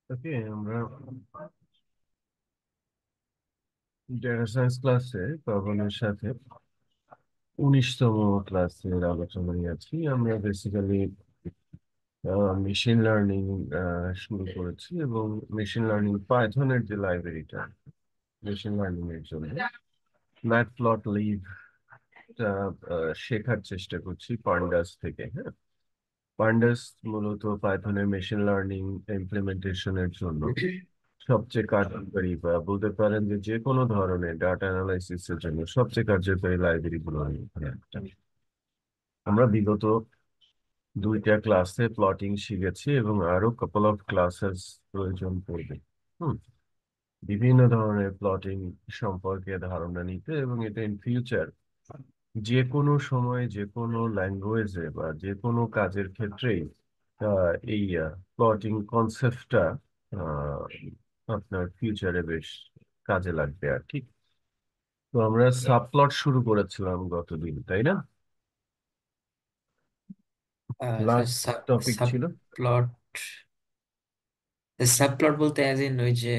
ওকে, আমরা data science ক্লাসে পাবনের সাথে 19তম ক্লাসের আলোচনায় আছি। আমরা বেসিক্যালি মেশিন লার্নিং শুরু করেছি, এবং মেশিন লার্নিং পাইথনের যে লাইব্রেরিটা মেশিন লার্নিং এর জন্য ম্যাটপ্লটলিব শেখার চেষ্টা করছি পান্ডাস থেকে। হ্যাঁ, পান্ডাস মূলত পাইথনের মেশিন লার্নিং ইমপ্লিমেন্টেশনের জন্য সবচেয়ে কার্যকরী, বা বলতে পারেন যে যে কোনো ধরনের ডাটা অ্যানালাইসিস এর জন্য সবচেয়ে কার্যকরী লাইব্রেরি গুলো এখানে একটা। আমরা বিগত 2টা ক্লাসে প্লটিং শিখেছি, এবং আরো কাপল অফ ক্লাসেস প্রয়োজন পড়বে। হুম, বিভিন্ন ধরনের প্লটিং সম্পর্কে ধারণা নিতে, এবং এটা ইন ফিউচার যে কোনো সময় যে কোনো ল্যাঙ্গুয়েজে বা যে কোনো কাজের ক্ষেত্রেই এই প্লটিং কনসেপ্টটা আপনার ফিউচারে বেশ কাজে লাগবে আর কি। তো আমরা সাবপ্লট শুরু করেছিলাম গতদিন, তাই না? লাস্ট সাব টপিক ছিল। সাবপ্লট সাবপ্লট বলতে অ্যাজ ইন ওই যে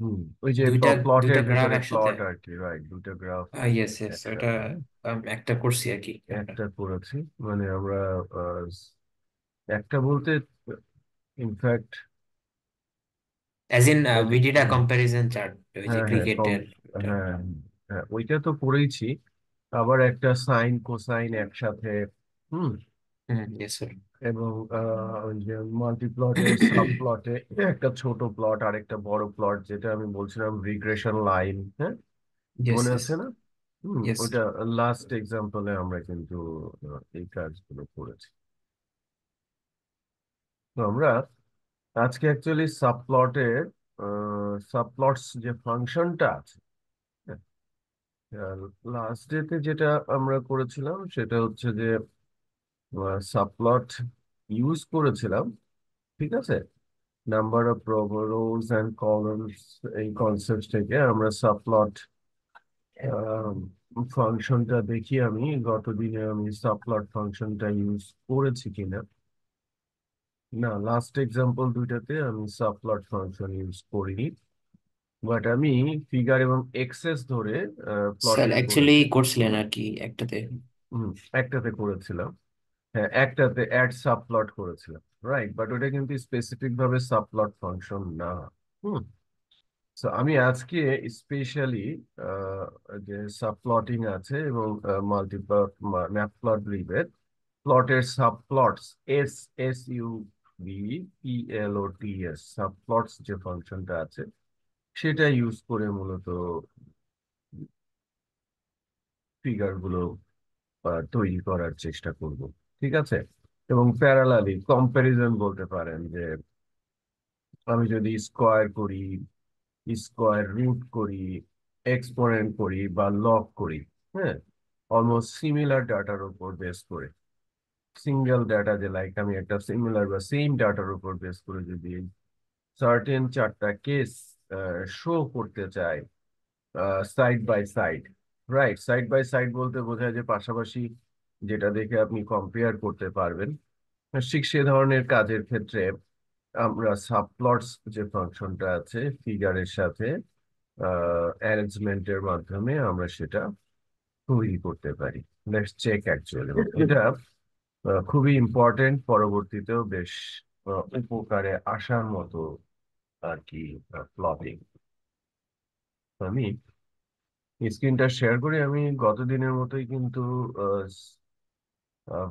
হুম, ওই যে দুইটা প্লটের দুইটা গ্রাফ ভিতরে একসাথে। প্লট আর কি, রাইট, দুটো গ্রাফ ইয়েস ইয়েস, ওটা একসাথে। একটা করছি আর কি আমরা। একটা করেছি, মানে আমরা আহ, একটা বলতে in fact as in we did comparison chart, ওই যে হ্যাঁ হ্যাঁ ক্রিকেটের। হ্যাঁ হ্যাঁ, ওইটা তো করেইছি। আবার একটা সাইন কোসাইন একসাথে। হুম। হুম, ইয়েস স্যার। এবং ওই যে মাল্টিপ্লটের সাব প্লটে একটা ছোট প্লট আর একটা বড় প্লট, যেটা আমি বলছিলাম রিগ্রেশন লাইন। হ্যাঁ, ইয়েস মনে ইয়েস আছে না? ইয়েস। ওইটা লাস্ট এক্সাম্পলে আমরা কিন্তু এই কাজগুলো করেছি। তো আমরা আজকে অ্যাকচুয়ালি সাবপ্লটের সাবপ্লটস যে ফাংশনটা আছে, লাস্ট ডেতে যেটা আমরা করেছিলাম সেটা হচ্ছে যে সাবপ্লট ইউজ করেছিলাম। ঠিক আছে, number of rose and columns, এই কনসেপ্ট থেকে আমরা সাবপ্লট ফাংশনটা দেখি। আমি গতদিনে আমি সাবপ্লট ফাংশনটা ইউজ করেছি কিনা। না, লাস্ট এক্সাম্পল দুইটাতে আমি সাবপ্লট ফাংশন ইউজ করিনি, বাট আমি ফিগার এবং এক্সেস ধরে স্যার প্লটিং অ্যাকচুয়ালি করেছি। করছিলেন হুম আর কি একটাতে। হুম, একটাতে করেছিলাম। হ্যাঁ, একটাতে অ্যাড সাবপ্লট করেছিলাম, রাইট, বাট ওটা কিন্তু স্পেসিফিক ভাবে সাবপ্লট ফাংশন না। হুম। তো আমি আজকে স্পেশালি যে সাবপ্লটিং আছে এবং মাল্টিপ্লট ম্যাটপ্লটলিবের প্লটের subplots, S S U B P L O T S, subplots যে ফাংশনটা আছে সেটা ইউজ করে মূলত ফিগার গুলো তৈরি করার চেষ্টা করব। ঠিক আছে, এবং প্যারালালি কম্প্যারিজন বলতে পারেন যে আমি যদি স্কোয়ার করি, স্কোয়ার রুট করি, এক্সপোনেন্ট করি বা লগ করি, হ্যাঁ, অলমোস্ট সিমিলার ডাটার উপর বেস করে, সিঙ্গেল ডাটা, যে লাইক আমি একটা সিমিলার বা সেম ডাটার উপর বেস করে যদি সার্টেন 4টা কেস শো করতে চাই side by side, right, side by side বলতে বোঝায় যে পাশাপাশি, যেটা দেখে আপনি কম্পেয়ার করতে পারবেন। ঠিক সে ধরনের কাজের ক্ষেত্রে আমরা সাবপ্লটস যে ফাংশনটা আছে ফিগারের সাথে অ্যারেঞ্জমেন্টের মাধ্যমে আমরা সেটা তৈরি করতে পারি। লেটস চেক অ্যাকচুয়ালি এটা খুবই ইম্পর্টেন্ট, পরবর্তীতেও বেশ উপকারে আসার মতো আর কি প্লটিং। আমি স্ক্রিনটা শেয়ার করি। আমি গত দিনের মতোই কিন্তু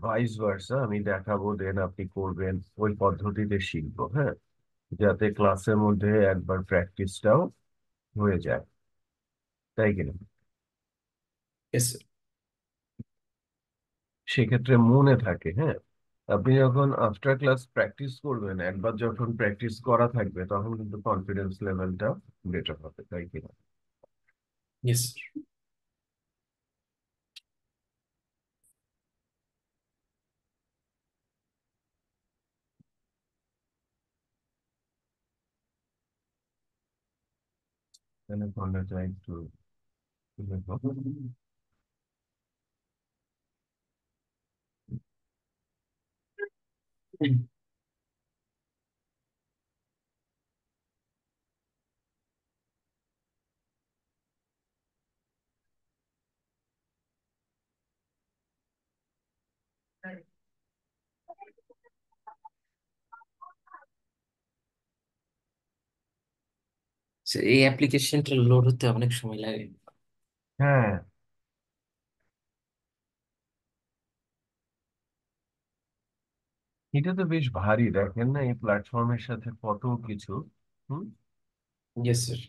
ভাইস ভার্সা আমি দেখাবো, দেন আপনি করবেন, ওই পদ্ধতিতে শিখবো। হ্যাঁ, যাতে ক্লাসের মধ্যে একবার প্র্যাকটিসটাও হয়ে যায়, তাই কিনা? ইয়েস। সেক্ষেত্রে মনে থাকে। হ্যাঁ, আপনি যখন আফটার ক্লাস প্র্যাকটিস করবেন, একবার যখন প্র্যাকটিস করা থাকবে, তখন কিন্তু কনফিডেন্স লেভেলটা বেটার হবে, তাই কিনা? ইয়েস। তাহলে ফোনটা একটু দেখো। এই অ্যাপ্লিকেশনটা লোড হতে অনেক সময় লাগে। হ্যাঁ, এটা তো বেশ ভারী, দেখেন না এই প্ল্যাটফর্মের সাথে কত কিছু। হুম। Yes sir.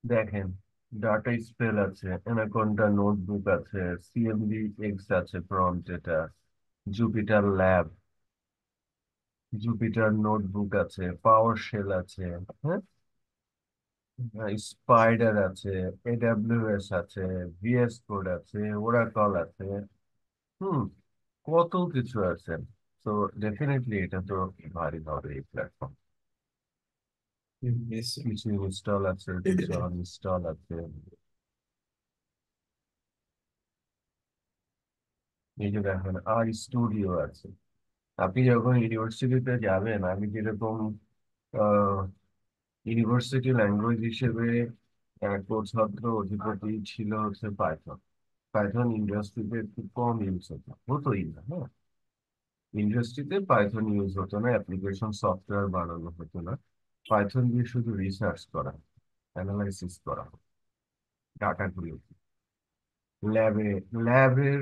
দেখেন, ডাটা স্পেল আছে, অ্যানাকোন্ডা নোটবুক আছে, সিএমডি এক্স আছে প্রম্পট, এটা জুপিটার ল্যাব, জুপিটার নোটবুক আছে, পাওয়ার শেল আছে, হ্যাঁ, স্পাইডার আছে, এডাব্লিউএস আছে, ভিএস কোড আছে, ওরাকল আছে। হুম। কত কিছু আছে। তো ডেফিনেটলি এটা তো ভারী হবে এই প্ল্যাটফর্ম। Yes sir. কিছু ইনস্টল আছে, কিছু আনইনস্টল আছে। এই যে দেখেন, আর স্টুডিও আছে। আপনি যখন ইউনিভার্সিটিতে যাবেন, আমি যেরকম ইউনিভার্সিটি ল্যাঙ্গুয়েজ হিসেবে কোর্স অধিপতি ছিল হচ্ছে পাইথন। পাইথন ইন্ডাস্ট্রিতে খুব কম ইউজ হতো, হতোই না, হ্যাঁ। ইন্ডাস্ট্রিতে পাইথন ইউজ হতো না, অ্যাপ্লিকেশন সফটওয়্যার বানানো হতো না। পাইথন দিয়ে শুধু রিসার্চ করা, অ্যানালাইসিস করা, ডাটাগুলো ল্যাবে, ল্যাবের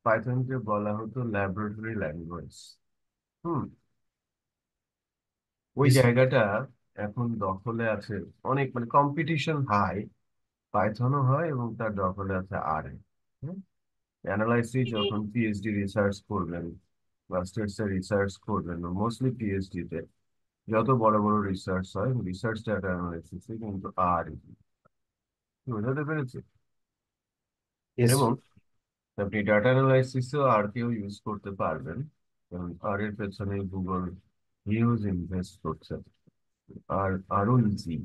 পাইথনকে বলা হতো ল্যাবরেটরি ল্যাঙ্গুয়েজ। হুম। ওই ইয়েস স্যার। জায়গাটা এখন দখলে আছে অনেক, মানে কম্পিটিশন হাই, পাইথনও হয় এবং তার দখলে আছে আর এ। অ্যানালাইসিস যখন পিএইচডি রিসার্চ করবেন, মাস্টার্স এর রিসার্চ করবেন, মোস্টলি পিএইচডি তে যত বড় বড় রিসার্চ হয়, রিসার্চ ডাটা অ্যানালাইসিসে কিন্তু আর বোঝাতে পেরেছি। ইয়েস এবং স্যার। আপনি ডাটা অ্যানালাইসিসও আর কেউ ইউজ করতে পারবেন, কারণ আর এর পেছনে গুগল হিউজ ইনভেস্ট করছে। আর আরো ইজি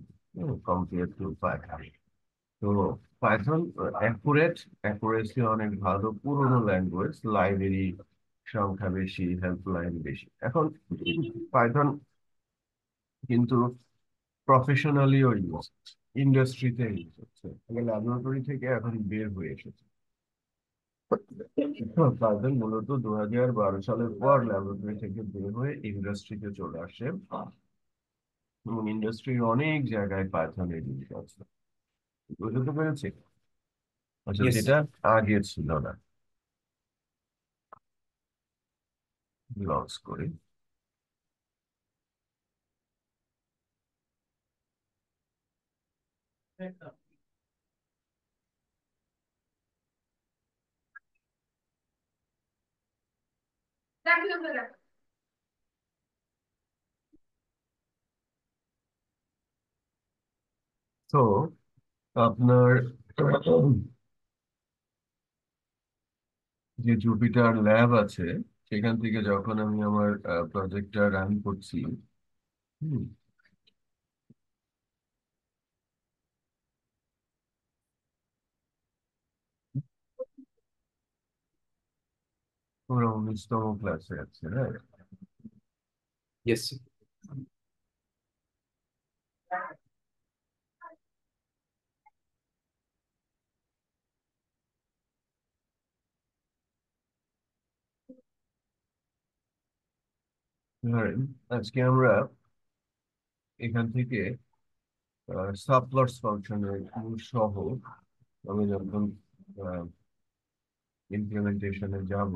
কম্পেয়ার টু পাইথন। তো পাইথন অ্যাকুরেসি অনেক ভালো, পুরোনো ল্যাঙ্গুয়েজ, লাইব্রেরি সংখ্যা বেশি, হেল্পলাইন বেশি। এখন পাইথন কিন্তু প্রফেশনালিও ইউজ, ইন্ডাস্ট্রিতে ইউজ হচ্ছে, ল্যাবরেটরি থেকে এখন বের হয়ে এসেছে। পাইথন মূলত 2012 সালের পর ল্যাবরেটরি থেকে বের হয়ে ইন্ডাস্ট্রিতে চলে আসে, এবং ইন্ডাস্ট্রির অনেক জায়গায় পাইথনের ইউজ আছে। বুঝতে পেরেছি। আচ্ছা, ইয়েস যেটা স্যার। আগে ছিল না। লঞ্চ করি। তো আপনার যে জুপিটার ল্যাব আছে, সেখান থেকে যখন আমি আমার প্রজেক্টটা রান করছি, হুম, ওরা 19তম ক্লাসে আছে, হ্যাঁ। Yes sir. ধরেন আজকে আমরা এখান থেকে সাবপ্লটস ফাংশনের সহ আমি যখন ইমপ্লিমেন্টেশনে যাব,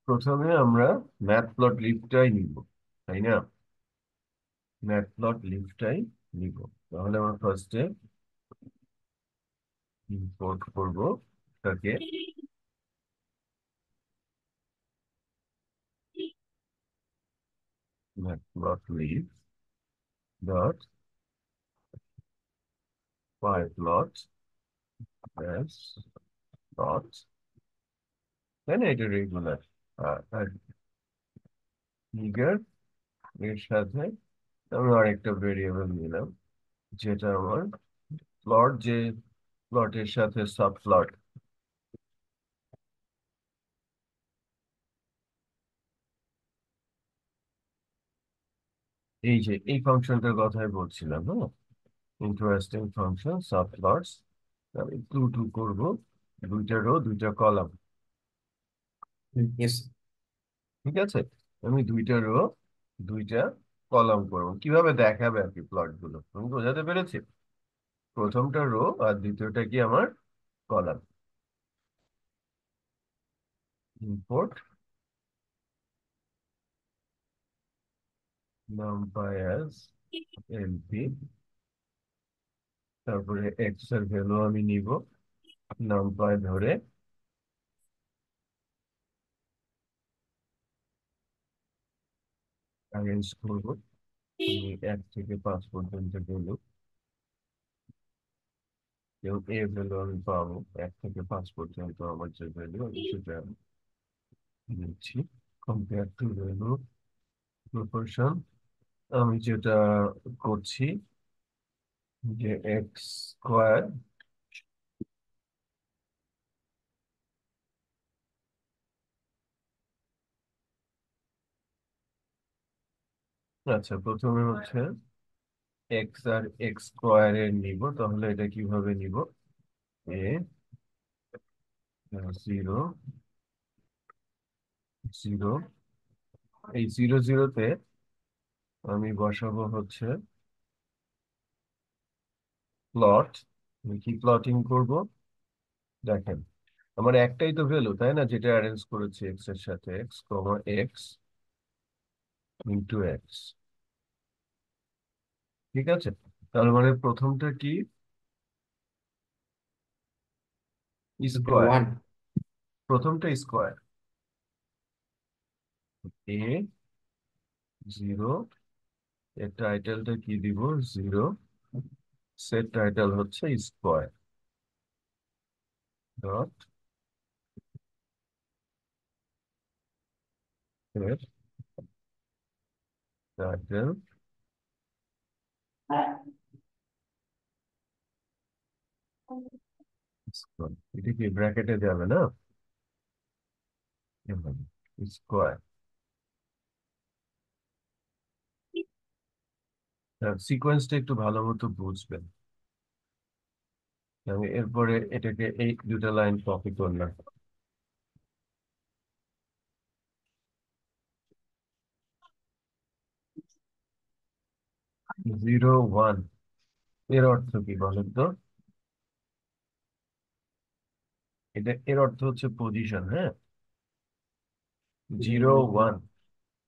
প্রথমে আমরা ম্যাটপ্লটলিবটাই নিব, তাই না? ম্যাটপ্লটলিবটাই নিব। তাহলে আমরা ফার্স্টে ইম্পোর্ট করব তাকে, ম্যাটপ্লটলিব ডট pyplot ব্যাস ডট, তাই না? এটা রেগুলার। আর ফিগার এর সাথে আমরা আরেকটা ভেরিয়েবল নিলাম, যেটা আমার প্লট, যে প্লটের সাথে সাব প্লট। এই যে এই ফাংশনটার কথাই বলছিলাম, হ্যাঁ, ইন্টারেস্টিং ফাংশন সাব প্লটস। আমি 2 2 করবো, দুইটা রো দুইটা কলাম। ইয়েস। ঠিক আছে, আমি দুইটা রো দুইটা কলাম করবো, কিভাবে দেখাবে আর কি প্লট গুলো আমি বোঝাতে পেরেছি। প্রথমটা রো আর দ্বিতীয়টা কি আমার column. Import NumPy as MP, তারপরে এক্স এর ভ্যালু আমি নিব নামপাই ধরে, অ্যারেঞ্জ করবো। আমি 1 থেকে 5 পর্যন্ত ভ্যালু, এবং এ ভ্যালু আমি পাবো 1 থেকে 5 পর্যন্ত আমার যে ভ্যালু আমি সেটা নিচ্ছি। কম্পেয়ার টু ভ্যালু প্রপোর্শন, আমি যেটা করছি যে এক্স স্কোয়ার, আচ্ছা প্রথমে হচ্ছে এক্স আর এক্স স্কোয়ার এর নিব, তাহলে এটা কিভাবে নিব, এ 0 0, এই 0 0-তে আমি বসাবো হচ্ছে প্লট। আমি কি প্লটিং করব, দেখেন আমার একটাই তো ভ্যালু তাই না, যেটা অ্যারেঞ্জ করেছি এক্স এর সাথে, x comma x into x. ঠিক আছে, তার মানে প্রথমটা কি, স্কোয়ার, ওয়ান। প্রথমটা স্কোয়ার, এ 0, এর টাইটেলটা কি দিব, 0, সেট টাইটেল হচ্ছে স্কোয়ার ডট এর টাইটেল স্কোয়ার, এটা কি ব্র্যাকেটে যাবে না, স্কোয়ার। সিকোয়েন্সটা একটু ভালো মতো বুঝবেন। আমি এরপরে এটাকে এই দুটা লাইন কপি করলাম, 0 1, এর অর্থ কি বলেন তো, এটা এর অর্থ হচ্ছে পজিশন, হ্যাঁ। 0 1,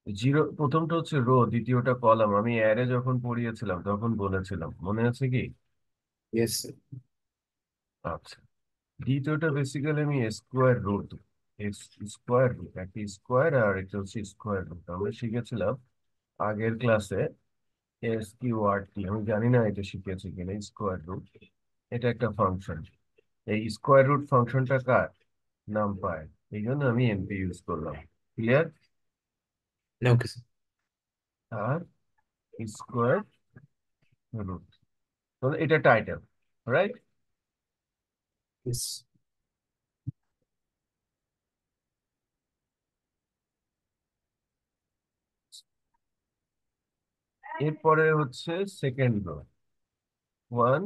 0 প্রথমটা হচ্ছে রো, দ্বিতীয়টা কলাম, আমি অ্যারে যখন পড়িয়েছিলাম তখন বলেছিলাম, মনে আছে কি। ইয়েস। আচ্ছা, দ্বিতীয়টা বেসিক্যালি আমি স্কোয়ার রুট, স্কোয়ার রুট, একটা স্কোয়ার আর একটা হচ্ছে স্কোয়ার রুট, আমরা শিখেছিলাম আগের ক্লাসে। SQRT, আমি জানি না এটা শিখেছি কিনা, স্কোয়ার রুট এটা একটা ফাংশন। এই স্কোয়ার রুট ফাংশনটা কার, নামপাই, এই জন্য আমি এমপি ইউজ করলাম। ক্লিয়ার। Okay sir. আর স্কোয়ার রুট, তাহলে এটা টাইটেল, রাইট। ইয়েস। এরপরে হচ্ছে সেকেন্ড রো, 1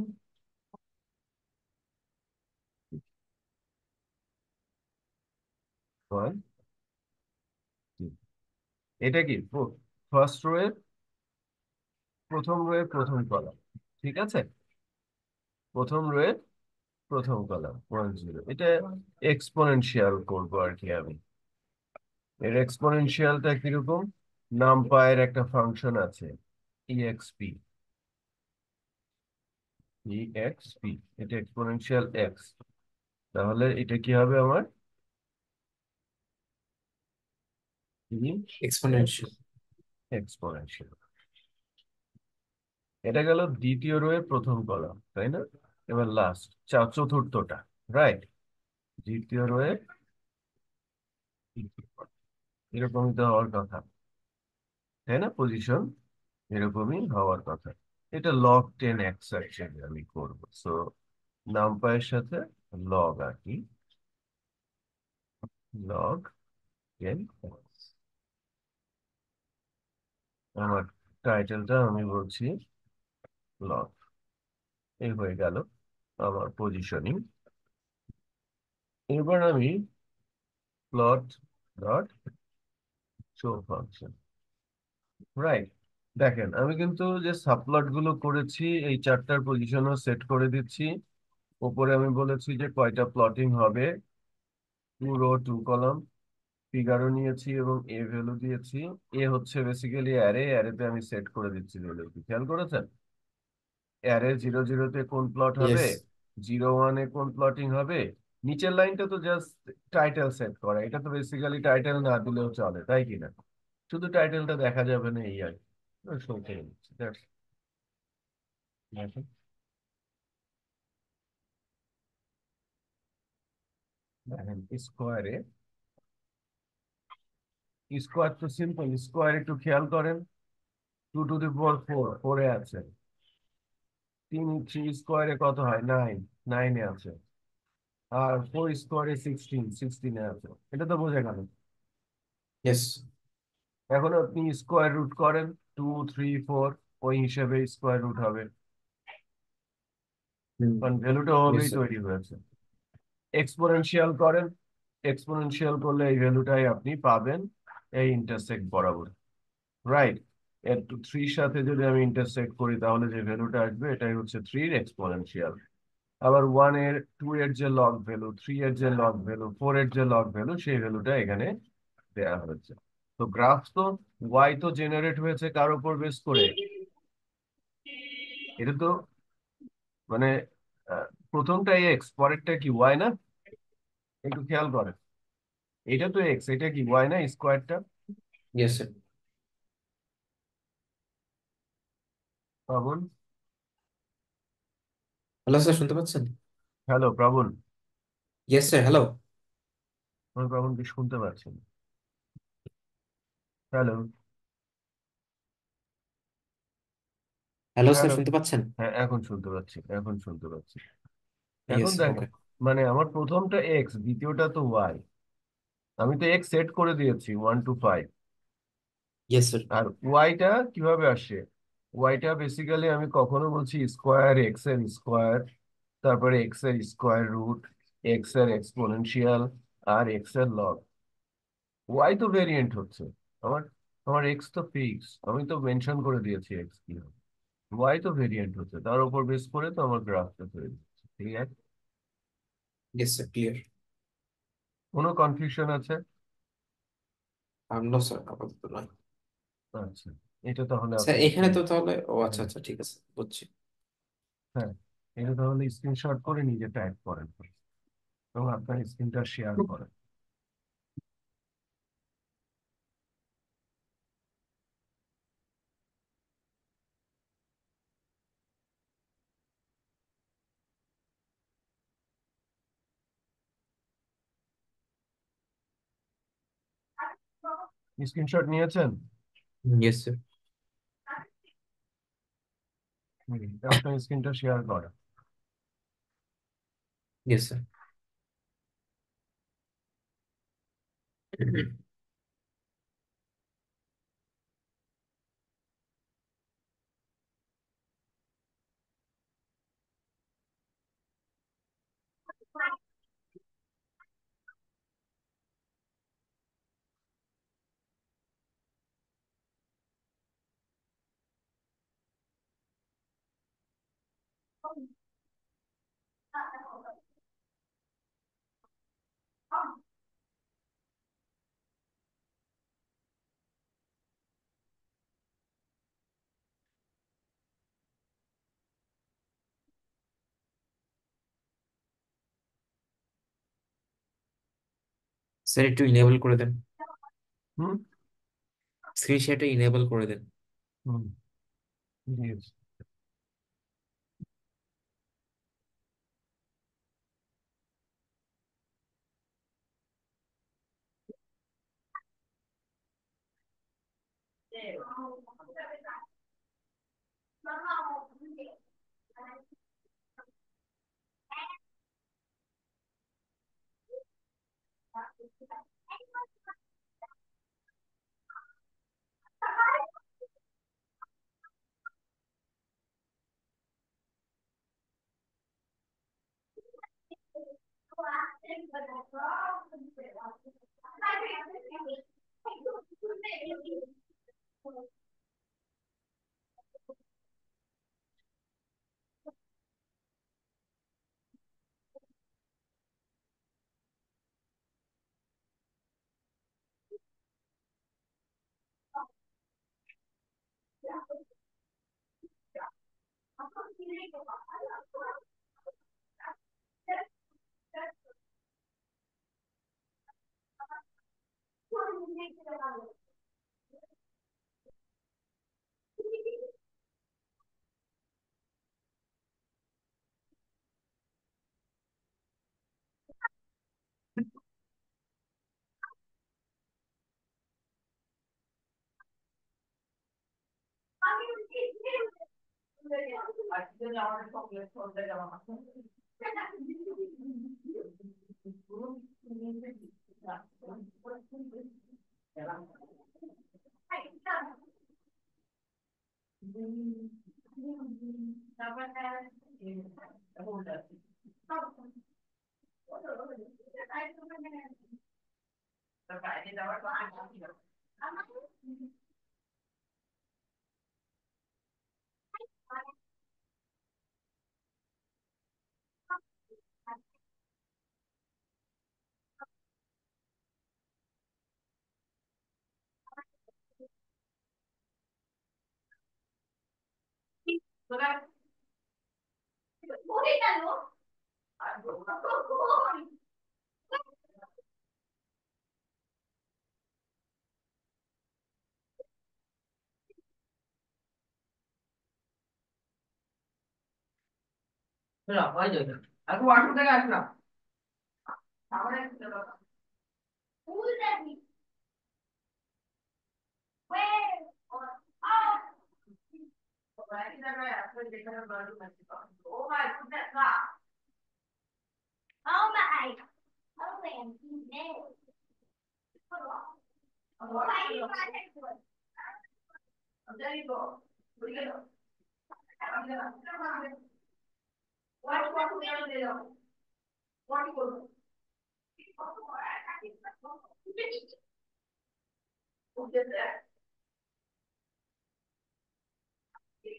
1 2, এটা কি ফার্স্ট রো এর প্রথম রো এর প্রথম কলাম। ঠিক আছে, প্রথম রো এর প্রথম কলাম 1 0, এটা এক্সপোনেনশিয়াল করবো আর কি আমি। এর এক্সপোনেনশিয়ালটা কিরকম, নামপায়ের একটা ফাংশন আছে, ইএক্সপি, ইএক্সপি, এটা এক্সপোনেনশিয়াল এক্স, তাহলে এটা কি হবে আমার, এক্সপোনেনশিয়াল। এক্সপোনেনশিয়াল। এটা গেল দ্বিতীয় রো এর প্রথম কলাম, তাই না। এবার লাস্ট চতুর্থটা, রাইট, দ্বিতীয় রো এর তৃতীয় কলাম। এরকমই তো হওয়ার কথা, তাই না, পজিশন এরকমই হওয়ার কথা। এটা log 10x অ্যাকচুয়ালি আমি করবো, সো নামপায়ের সাথে লগ আর কি, log 10x। আমার টাইটেলটা আমি বলছি লগ, এই হয়ে গেল। আমার পজিশনিং। এবার আমি plot dot show function, right. দেখেন আমি কিন্তু যে সাবপ্লট গুলো করেছি এই চারটার পজিশনও সেট করে দিচ্ছি। উপরে আমি বলেছি যে কয়টা প্লটিং হবে, 2 রো 2 কলাম, ফিগারও নিয়েছি এবং এ ভ্যালু দিয়েছি। এ হচ্ছে বেসিক্যালি অ্যারে, অ্যারেতে আমি সেট করে দিচ্ছি ভ্যালু, খেয়াল করেছেন? অ্যারে 0 0-তে কোন প্লট হবে, ইয়েস। 0 1-এ কোন প্লটিং হবে। নিচের লাইনটা তো জাস্ট টাইটেল সেট করা, এটা তো বেসিক্যালি টাইটেল না দিলেও চলে, তাই কি না? শুধু টাইটেলটা দেখা যাবে না, এই আর কি। শো করে নিচ্ছি, দেখেন। দেখেন স্কোয়ারে, স্কোয়ার তো সিম্পল, স্কোয়ার একটু খেয়াল করেন। 2 টু দি পাওয়ার 4, 4-এ আছে। 3 স্কোয়ারে কত হয়, 9, 9-এ আছে। আর 4 স্কোয়ারে 16, 16-এ আছে। এটা তো বোঝা গেল। ইয়েস। এখন আপনি স্কোয়ার রুট করেন, 2 3 4, ওই হিসেবে স্কোয়ার রুট হবে, কারণ ভ্যালুটা ইয়েস হবেই স্যার। তৈরি হয়েছে। এক্সপোনেনশিয়াল করেন, এক্সপোনেনশিয়াল করলে এই ভ্যালুটাই আপনি পাবেন এই ইন্টারসেক্ট বরাবর, রাইট। এর 3-র সাথে যদি আমি ইন্টারসেক্ট করি তাহলে যে ভ্যালুটা আসবে এটাই হচ্ছে 3-র এক্সপোনেনশিয়াল। আবার 1-এর, 2-এর যে লগ ভ্যালু, 3-এর যে লগ ভ্যালু, 4-এর যে লগ ভ্যালু, সেই ভ্যালুটা এখানে দেয়া হয়েছে। তো গ্রাফ তো, ওয়াই তো জেনারেট হয়েছে কার উপর বেস করে, এটা তো মানে প্রথমটা এক্স, পরেরটা কি ওয়াই না? একটু খেয়াল করেন, এটা তো এক্স, এটা কি ওয়াই না, স্কোয়ারটা। Yes sir. Prabon, hello sir, শুনতে পাচ্ছেন? Hello Prabon. Yes sir, hello. আমি প্রাবণ কি শুনতে পাচ্ছেন? Hello, hello sir, hello. শুনতে পাচ্ছেন? হ্যাঁ এখন শুনতে পাচ্ছি, এখন শুনতে পাচ্ছি। এখন ইয়েস স্যার, দেখেন, ওকে। মানে আমার প্রথমটা এক্স, দ্বিতীয়টা তো ওয়াই। আমি তো এক্স সেট করে দিয়েছি 1 to 5। Yes sir. আর ওয়াইটা কিভাবে আসে? ওয়াইটা বেসিক্যালি আমি কখনো বলছি স্কোয়ার এক্স এর স্কোয়ার, তারপরে এক্স এর স্কোয়ার রুট, এক্স এর এক্সপোনেনশিয়াল, আর এক্স এর লগ। ওয়াই তো ভেরিয়েন্ট হচ্ছে। আমার আমার এক্স তো ফিক্স, আমি তো মেনশন করে দিয়েছি এক্স কি হবে। ওয়াই তো ভেরিয়েন্ট হচ্ছে, তার উপর বেস করে তো আমার গ্রাফটা তৈরি হচ্ছে, ঠিক আছে? Yes sir, clear. কোনো কনফিউশন আছে? নো স্যার, আপাতত নয়। আচ্ছা, এটা তাহলে স্যার আপনি এখানে তো স্ক্রিন, তাহলে, ও আচ্ছা আচ্ছা, ঠিক আছে, বুঝছি। হ্যাঁ, এটা তাহলে স্ক্রিনশট করে নিজে টাইপ করেন এবং আপনার স্ক্রিনটা শেয়ার করেন। স্ক্রিনশট নিয়েছেন? Yes sir. আপনার স্ক্রিনটা শেয়ার করেন। Yes sir. স্যার একটু ইনেবল করে দেন। হুম স্ক্রিন শেয়ারটা ইনেবল করে দেন। হুম yes।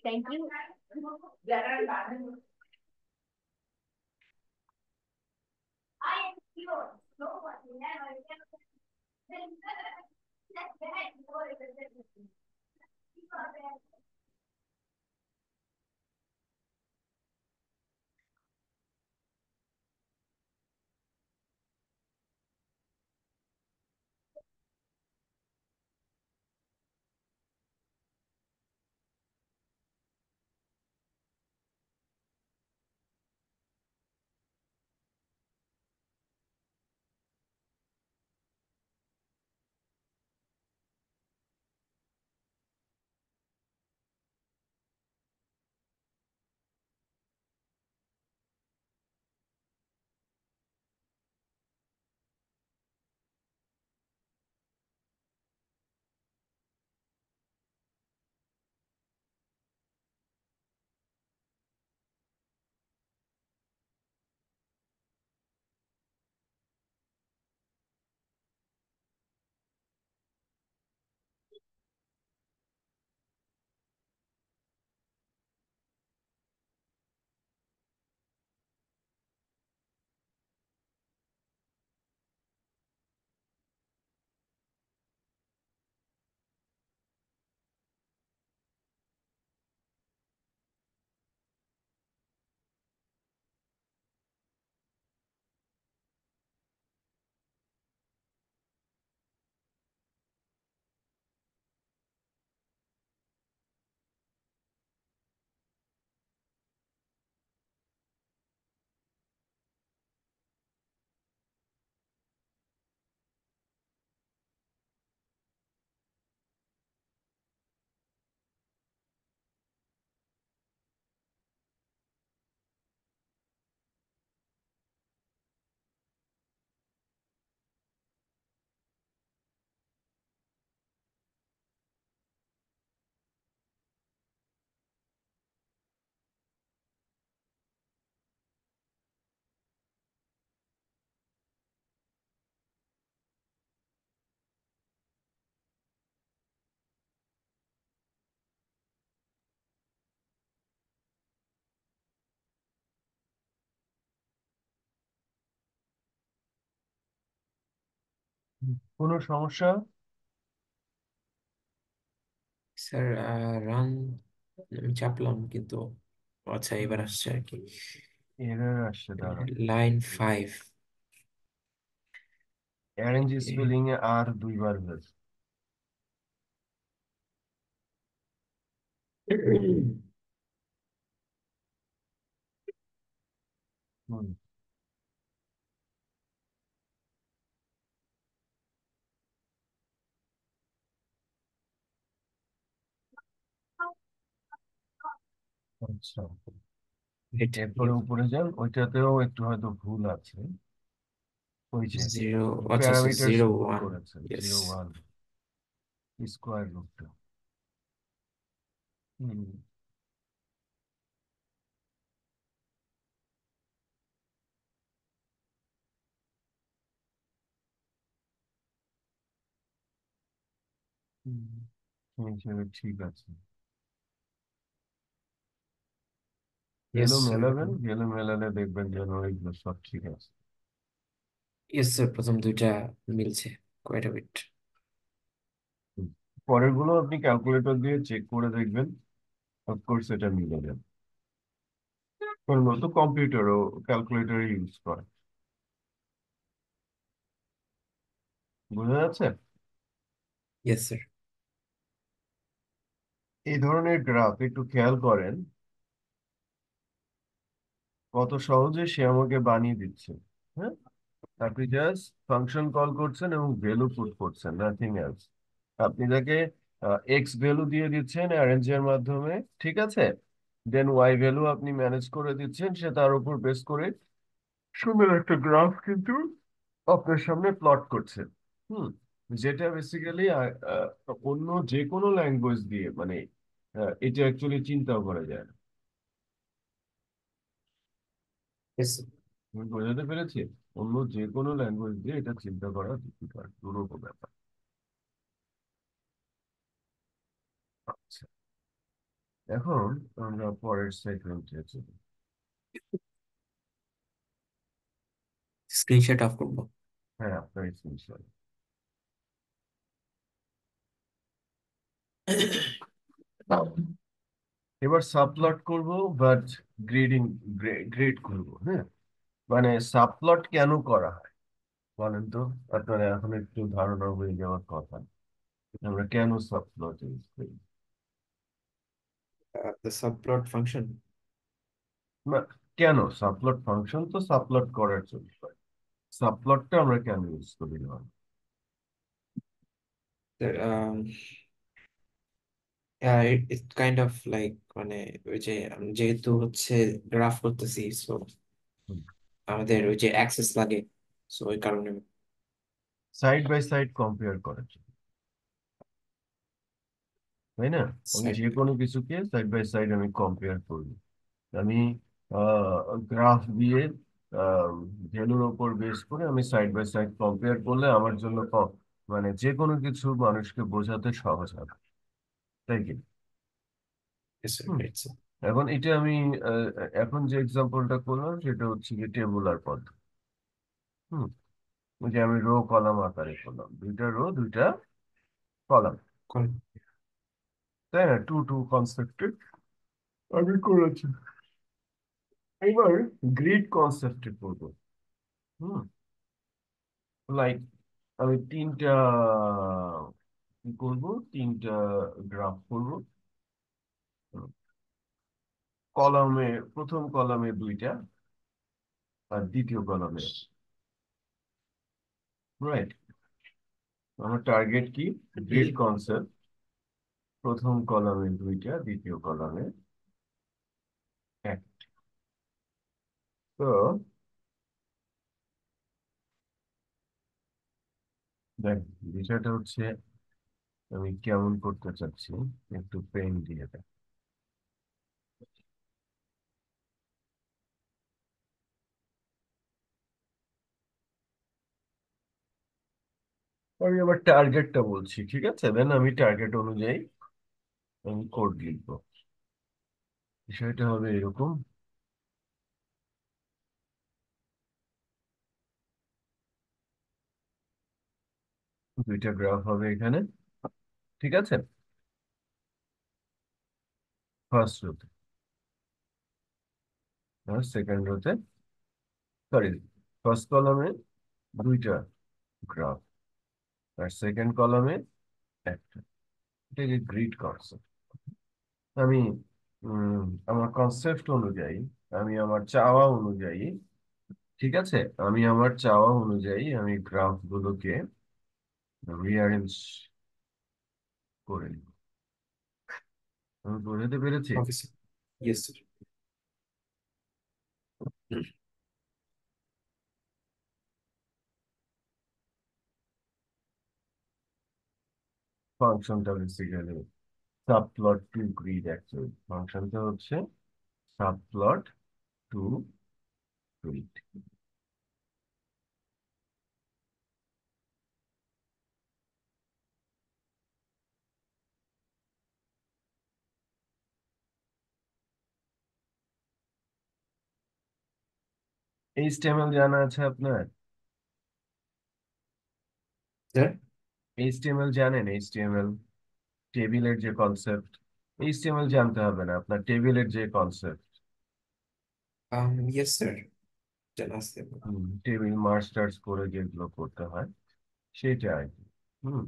Thank you. কোনো সমস্যা? স্যার রান আমি চাপলাম কিন্তু আচ্ছা এবার আসছে আর কি এরর আসছে, দাঁড়া। লাইন 5 অ্যারেঞ্জ স্পেলিং এ আর দুইবার হয়েছে। হুম, আচ্ছা। এরপরে উপরে যান, ওইটাতেও একটু হয়তো ভুল আছে। ওই যে 0 আচ্ছা আচ্ছা প্যারামিটারস 0 ভুল 1 করেছেন, ইয়েস 0 1 স্কোয়ার রুটটা। হুম, হুম, সেই হিসেবে ঠিক আছে। ইয়েস গেলো স্যার মেলাবেন, গেলো মেলালে দেখবেন যেন ওইগুলো সব ঠিক আছে। ইয়েস স্যার প্রথম দুইটা মিলছে কোয়াইট আ বিট হুম। পরের গুলো আপনি ক্যালকুলেটর দিয়ে চেক করে দেখবেন, অফকোর্স এটা মিলে যাবে। কারণ তো কম্পিউটারও ক্যালকুলেটর ইউজ করে। বোঝা যাচ্ছে? ইয়েস স্যার এই ধরনের গ্রাফ একটু খেয়াল করেন, কত সহজে সে আমাকে বানিয়ে দিচ্ছে। হ্যাঁ, আপনি জাস্ট ফাংশন কল করছেন এবং ভ্যালু পুট করছেন, নাথিং এলস। আপনি তাকে এক্স ভ্যালু দিয়ে দিচ্ছেন অ্যারেঞ্জ এর মাধ্যমে, ঠিক আছে। দেন ওয়াই ভ্যালু আপনি ম্যানেজ করে দিচ্ছেন, সে তার উপর বেস করে সুন্দর একটা গ্রাফ কিন্তু আপনার সামনে প্লট করছে। হুম, যেটা বেসিক্যালি অন্য যে কোনো ল্যাঙ্গুয়েজ দিয়ে মানে এটা অ্যাকচুয়ালি চিন্তাও করা যায় না। ইয়েস আমি বোঝাতে পেরেছি? অন্য যে কোনো ল্যাঙ্গুয়েজ দিয়ে এটা চিন্তা করা ডিফিকাল্ট, দুরূহ ব্যাপার। আচ্ছা, এখন আমরা পরের সেগমেন্টে চলি। স্ক্রিনশট অফ করবো হ্যাঁ, আপনার স্ক্রিনশট। এবার সাবপ্লট করব, বাট গ্রেডিং, গ্রেড করব। হ্যাঁ, মানে সাবপ্লট কেন করা হয় বলেন তো? আপনার এখন একটু ধারণা হয়ে যাওয়ার কথা, আমরা কেন সাবপ্লট ইউজ করি। দ্য সাবপ্লট ফাংশন না, কেন সাবপ্লট ফাংশন তো সাবপ্লট করার জন্য, সাবপ্লটটা আমরা কেন ইউজ করি না? ইট কাইন্ড অফ লাইক মানে ওই যে যেহেতু হচ্ছে গ্রাফ করতেছি সো আমাদের ওই যে অ্যাক্সেস লাগে সো ওই কারণে সাইড বাই সাইড কম্পেয়ার করার জন্য, তাই না? আমি সাইড যে কোনো কিছুকে সাইড বাই সাইড আমি কম্পেয়ার করি। আমি গ্রাফ দিয়ে ভ্যালুর ওপর বেস করে আমি সাইড বাই সাইড কম্পেয়ার করলে আমার জন্য মানে যে কোনো কিছু মানুষকে বোঝাতে সহজ হবে, তাই কি? হুম। এখন এটা আমি এখন যে এক্সাম্পলটা করলাম সেটা হচ্ছে কি টেবুলার পদ্ধতি। হুম, ওই যে আমি রো কলাম আকারে করলাম, দুইটা রো দুইটা কলাম, তাই না? টু টু কনসেপ্টে আমি করেছি। এবার গ্রিড কনসেপ্টে করবো। হুম, লাইক আমি তিনটা কি করবো, তিনটা গ্রাফ করবো। কলামে, প্রথম কলামে দুইটা আর দ্বিতীয় কলামে, রাইট? আমার টার্গেট কি? গ্রিড কনসেপ্ট, প্রথম কলামে দুইটা, দ্বিতীয় কলামে এক। তো দেখ, বিষয়টা হচ্ছে আমি কেমন করতে চাচ্ছি, একটু পেন দিয়ে দেখ। আমি আবার টার্গেটটা বলছি, ঠিক আছে? দেন আমি টার্গেট অনুযায়ী আমি কোড লিখবো। বিষয়টা হবে এরকম। দুইটা গ্রাফ হবে এখানে, ঠিক আছে? ফার্স্ট রোতে আর সেকেন্ড রোতে, সরি, ফার্স্ট কলামে দুইটা গ্রাফ আর সেকেন্ড কলামে একটা। এটাকে গ্রিড কনসেপ্ট। আমি আমার কনসেপ্ট অনুযায়ী, আমি আমার চাওয়া অনুযায়ী, ঠিক আছে, আমি আমার চাওয়া অনুযায়ী আমি গ্রাফগুলোকে রিঅ্যারেঞ্জ করে নিব। আমি বোঝাতে পেরেছি? Okay sir. Yes sir. ফাংশনটা basically subplot to grid, actually ফাংশনটা হচ্ছে সাবপ্লট টু গ্রিড। এইচটিএমএল জানা আছে আপনার? স্যার এইচটিএমএল জানেন? এইচটিএমএল টেবিলের যে কনসেপ্ট, এইচটিএমএল জানতে হবে না আপনার, টেবিলের যে কনসেপ্ট, ইয়েস স্যার, জানা আছে। টেবিল মাস্টার্স করে যেগুলো করতে হয় সেটা আর কি। হুম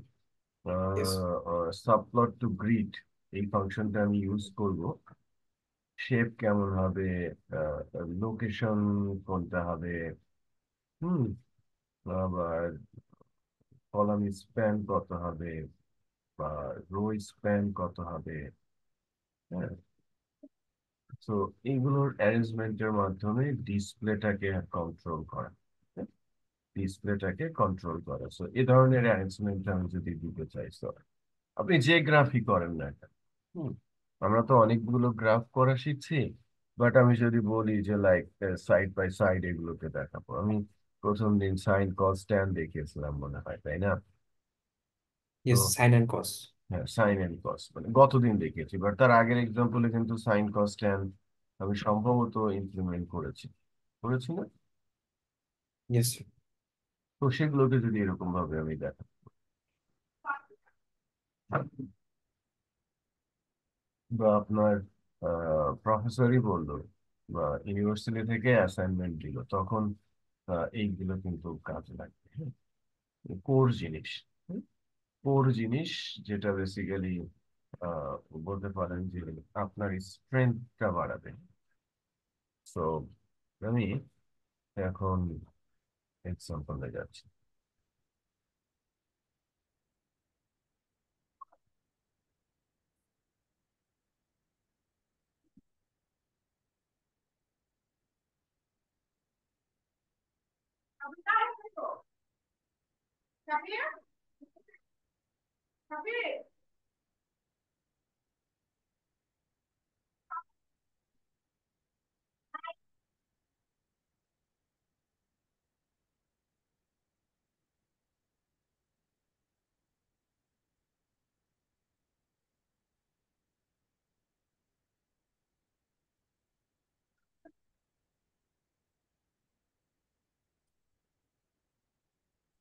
ইয়েস। সাবপ্লট টু গ্রিড এই ফাংশনটা আমি ইউজ করব। শেপ কেমন হবে, লোকেশন কোনটা হবে, হুম আবার কলাম স্প্যান কত হবে বা রো স্প্যান কত হবে, হ্যাঁ। তো এইগুলোর অ্যারেঞ্জমেন্টের মাধ্যমে ডিসপ্লেটাকে কন্ট্রোল করা, ডিসপ্লেটাকে কন্ট্রোল করা। সো এই ধরনের অ্যারেঞ্জমেন্ট আমি যদি দিতে চাই, তো আপনি যে গ্রাফই করেন না কেন, হুম, আমরা তো অনেকগুলো গ্রাফ করা শিখছি, বাট আমি যদি বলি যে লাইক সাইড বাই সাইড এগুলোকে দেখাবো, আমি প্রথম দিন সাইন কস ট্যান দেখিয়েছিলাম মনে হয়, তাই না? তো ইয়েস, সাইন এন্ড কস। হ্যাঁ, সাইন এন্ড কস মানে গতদিন দেখিয়েছি, বাট তার আগের এক্সাম্পলে কিন্তু সাইন কস ট্যান আমি সম্ভবত ইমপ্লিমেন্ট করেছি, করেছি না? Yes sir. তো সেগুলোকে যদি এরকম ভাবে আমি দেখাবো, বা আপনার প্রফেসরই বললো বা ইউনিভার্সিটি থেকে অ্যাসাইনমেন্ট দিল, তখন এইগুলো কিন্তু কাজে লাগবে। কোর জিনিস, কোর জিনিস, যেটা বেসিক্যালি বলতে পারেন যে আপনার স্ট্রেংথটা বাড়াবে। সো আমি এখন এক্সাম্পলে যাচ্ছি।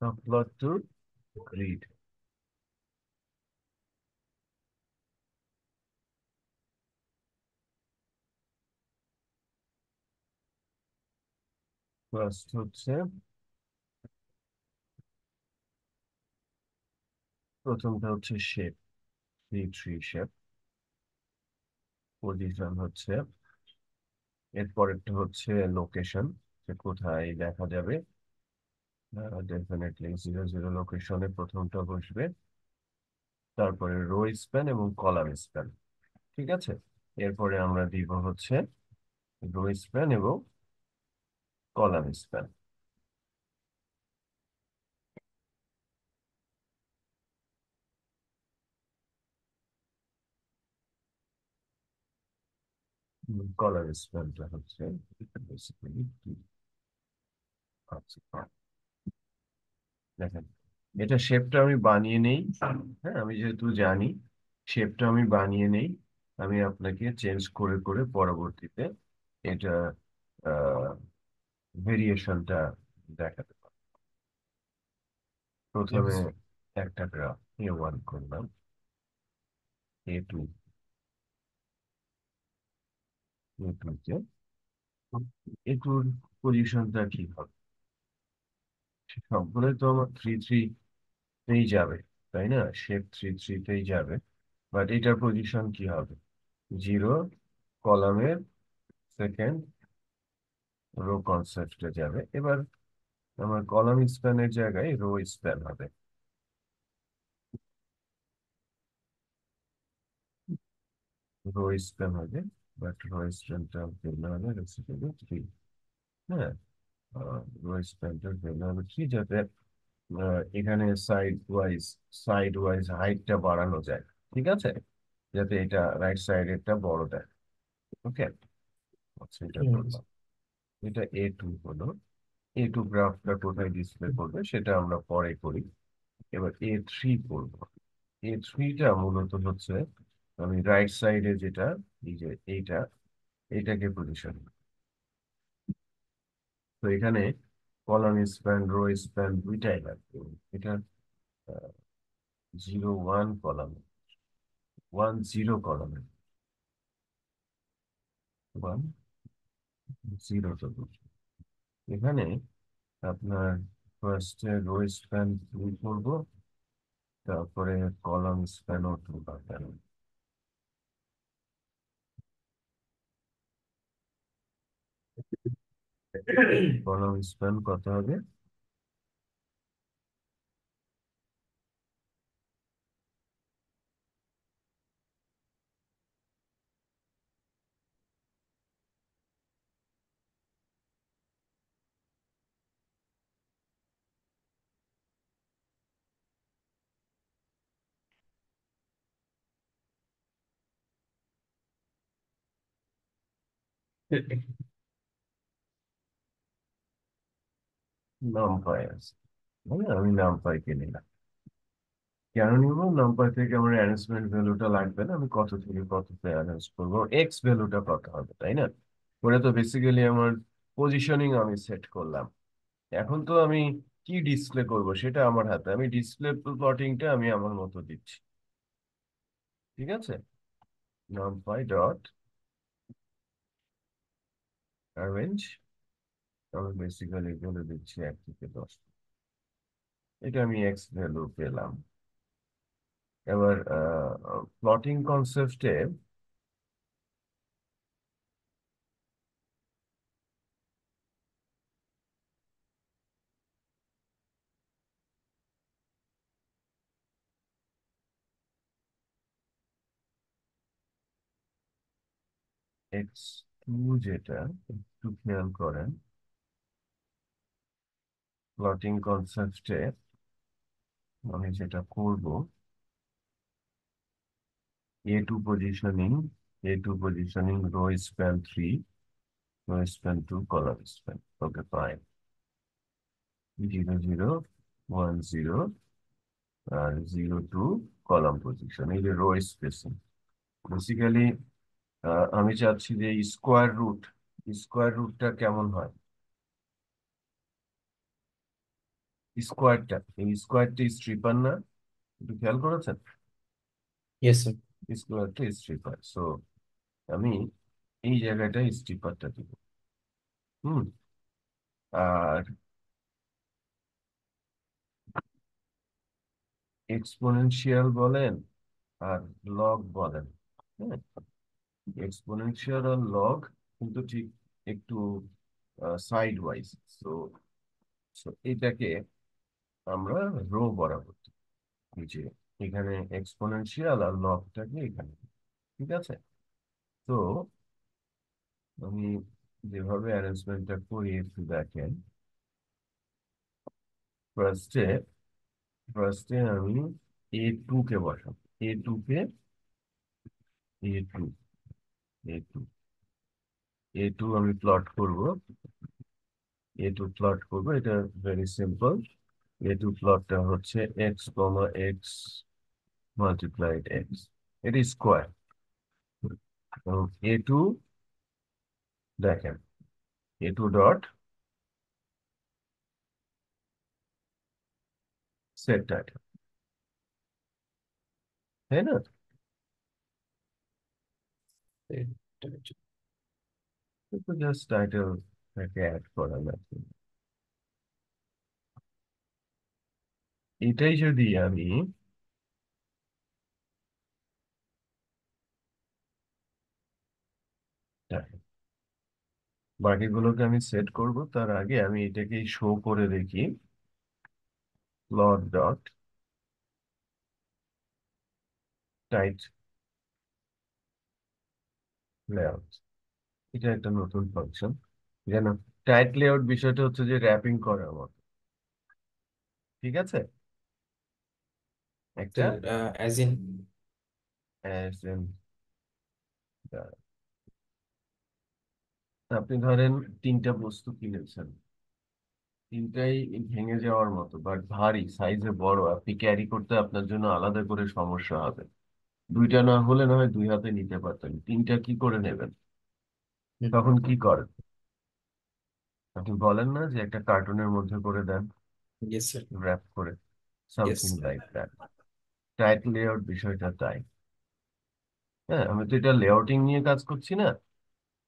সাবপ্লট টু গ্রিড, ফার্স্ট হচ্ছে, প্রথমটা হচ্ছে shape, three three shape. Position হচ্ছে, এরপরেরটা হচ্ছে লোকেশন, যে কোথায় দেখা যাবে। ডেফিনেটলি 0 0 লোকেশনে প্রথমটা বসবে, তারপরে রো স্প্যান এবং কলাম স্প্যান, ঠিক আছে। এরপরে আমরা দিব হচ্ছে রো স্প্যান এবং কলাম স্প্যান। কলাম স্প্যানটা হচ্ছে basically কি? আচ্ছা, দেখেন, এটা শেপটা আমি বানিয়ে নেই, হ্যাঁ, আমি যেহেতু জানি শেপটা আমি বানিয়ে নেই, আমি আপনাকে চেঞ্জ করে করে পরবর্তীতে এটা ভেরিয়েশনটা দেখাতে পারি। প্রথমে ইয়েস। একটা গ্রাফ A1 করলাম, A2, A2 তে A2-র পজিশনটা কি হবে? সবগুলোই তো আমার 3 3 তেই যাবে, তাই না? শেপ 3 3 তেই যাবে, বাট এটার পজিশন কি হবে? 0 কলামের সেকেন্ড রো কনসেপ্টে যাবে। এবার আমার কলাম স্প্যানের জায়গায় রো স্প্যান হবে। রো স্প্যান হবে, বাট রো স্প্যানটা ভিন্ন হবে, রেসিপিতে 3। হ্যাঁ, রো স্প্যানটা ভিন্ন হবে 3, যাতে এখানে সাইড ওয়াইজ হাইটটা বাড়ানো যায়। ঠিক আছে, যাতে এটা রাইট সাইডেরটা বড় দেয়। ওকে, আচ্ছা এটা হুম। করলাম। এটা A2 হলো। A2 গ্রাফটা কোথায় ডিসপ্লে করবে সেটা আমরা পরে করি। এবার A3 করবো। A3টা মূলত হচ্ছে আমি রাইট সাইডে যেটা, এই যে এইটাকে পজিশন। তো এখানে কলাম স্প্যান রো স্প্যান দুইটাই লাগবে। এটা 0 1 কলাম, 1 0 কলামে, 1 0 তো এখানে আপনার ফার্স্টে রো স্প্যান 2 করবো, তারপরে কলাম স্প্যানও 2 পাবেন। কলাম স্প্যান কত হবে? নামপাই আছে, মানে আমি নামপাইকে নিলাম। কেন নিব? নামপাই থেকে আমার অ্যারেঞ্জমেন্ট ভ্যালুটা লাগবে না, আমি কত থেকে কততে অ্যারেঞ্জ করবো, এক্স ভ্যালুটা কত হবে, তাই না? ওটা তো বেসিক্যালি আমার পজিশনিং আমি সেট করলাম। এখন তো আমি কি ডিসপ্লে করব সেটা আমার হাতে, আমি ডিসপ্লে প্লটিংটা আমি আমার মতো দিচ্ছি। ঠিক আছে, নামপাই ডট অ্যারেঞ্জ, আমি বেসিক্যালি বলে দিচ্ছি 1 থেকে 10। এটা আমি এক্স ভ্যালু পেলাম। এবার প্লটিং কনসেপ্টে X2 যেটা একটু খেয়াল করেন, প্লটিং কনসেপ্টে আমি যেটা করব, A2 positioning rho span 3, rho span 2, column span. Okay fine, 0 0 1 0 আর 0 2 কলাম পজিশন, এই যে রো স্পেসিং। বেসিক্যালি আমি চাচ্ছি যে স্কোয়ার রুটটা কেমন হয়। এই স্কোয়ারটি স্ট্রিপার না? একটু খেয়াল করেছেন? Yes sir. স্কোয়ারটা স্ট্রিপার, সো আমি এই জায়গাটায় স্ট্রিপারটা দিব। হুম, আর এক্সপোনেনশিয়াল বলেন আর লগ বলেন, হ্যাঁ, এক্সপোনেনশিয়াল আর লগ কিন্তু ঠিক একটু সাইড ওয়াইজ। সো এটাকে আমরা রো বরাবর দিই। এই যে এখানে এক্সপোনেনশিয়াল আর লগটাকে এখানে, ঠিক আছে? তো আমি যেভাবে অ্যারেঞ্জমেন্টটা করি একটু দেখেন। ফার্স্টে ফার্স্টে আমি A2 কে বসাবো, A2 কে, A2 A2 A2 আমি প্লট করব। এটা ভেরি সিম্পল। A2 প্লটটা হচ্ছে x comma x multiplied x, এটা স্কোয়ার। এবং A2 দেখেন, A2 ডট সেট ডাটা, তাই না? জাস্ট টাইটেলটাকে অ্যাড করা লাগবে। এটাই যদি আমি বাকিগুলোকে আমি সেট করব, তার আগে আমি এটাকে শো করে দেখি। প্লট ডট টাইট লেআউট, এটা একটা নতুন ফাংশন। যেন টাইট লেআউট বিষয়টা হচ্ছে যে র্যাপিং করার মতো, ঠিক আছে? তো একটা অ্যাজ ইন as in, আপনি ধরেন তিনটা বস্তু কিনেছেন, তিনটাই ভেঙে যাওয়ার মতো বাট ভারী, সাইজে বড়, আপনি ক্যারি করতে আপনার জন্য আলাদা করে সমস্যা হবে। দুইটা না হলে না হয় দুই হাতে নিতে পারতেন, তিনটা কি করে নেবেন? তখন কি করেন? আপনি বলেন না যে একটা কার্টুনের মধ্যে করে দেন, ইয়েস স্যার, র্যাপ করে, yes. Something like that. Tight layout বিষয়টা তাই। হ্যাঁ, আমি তো এটা লেআউটিং নিয়ে কাজ করছি না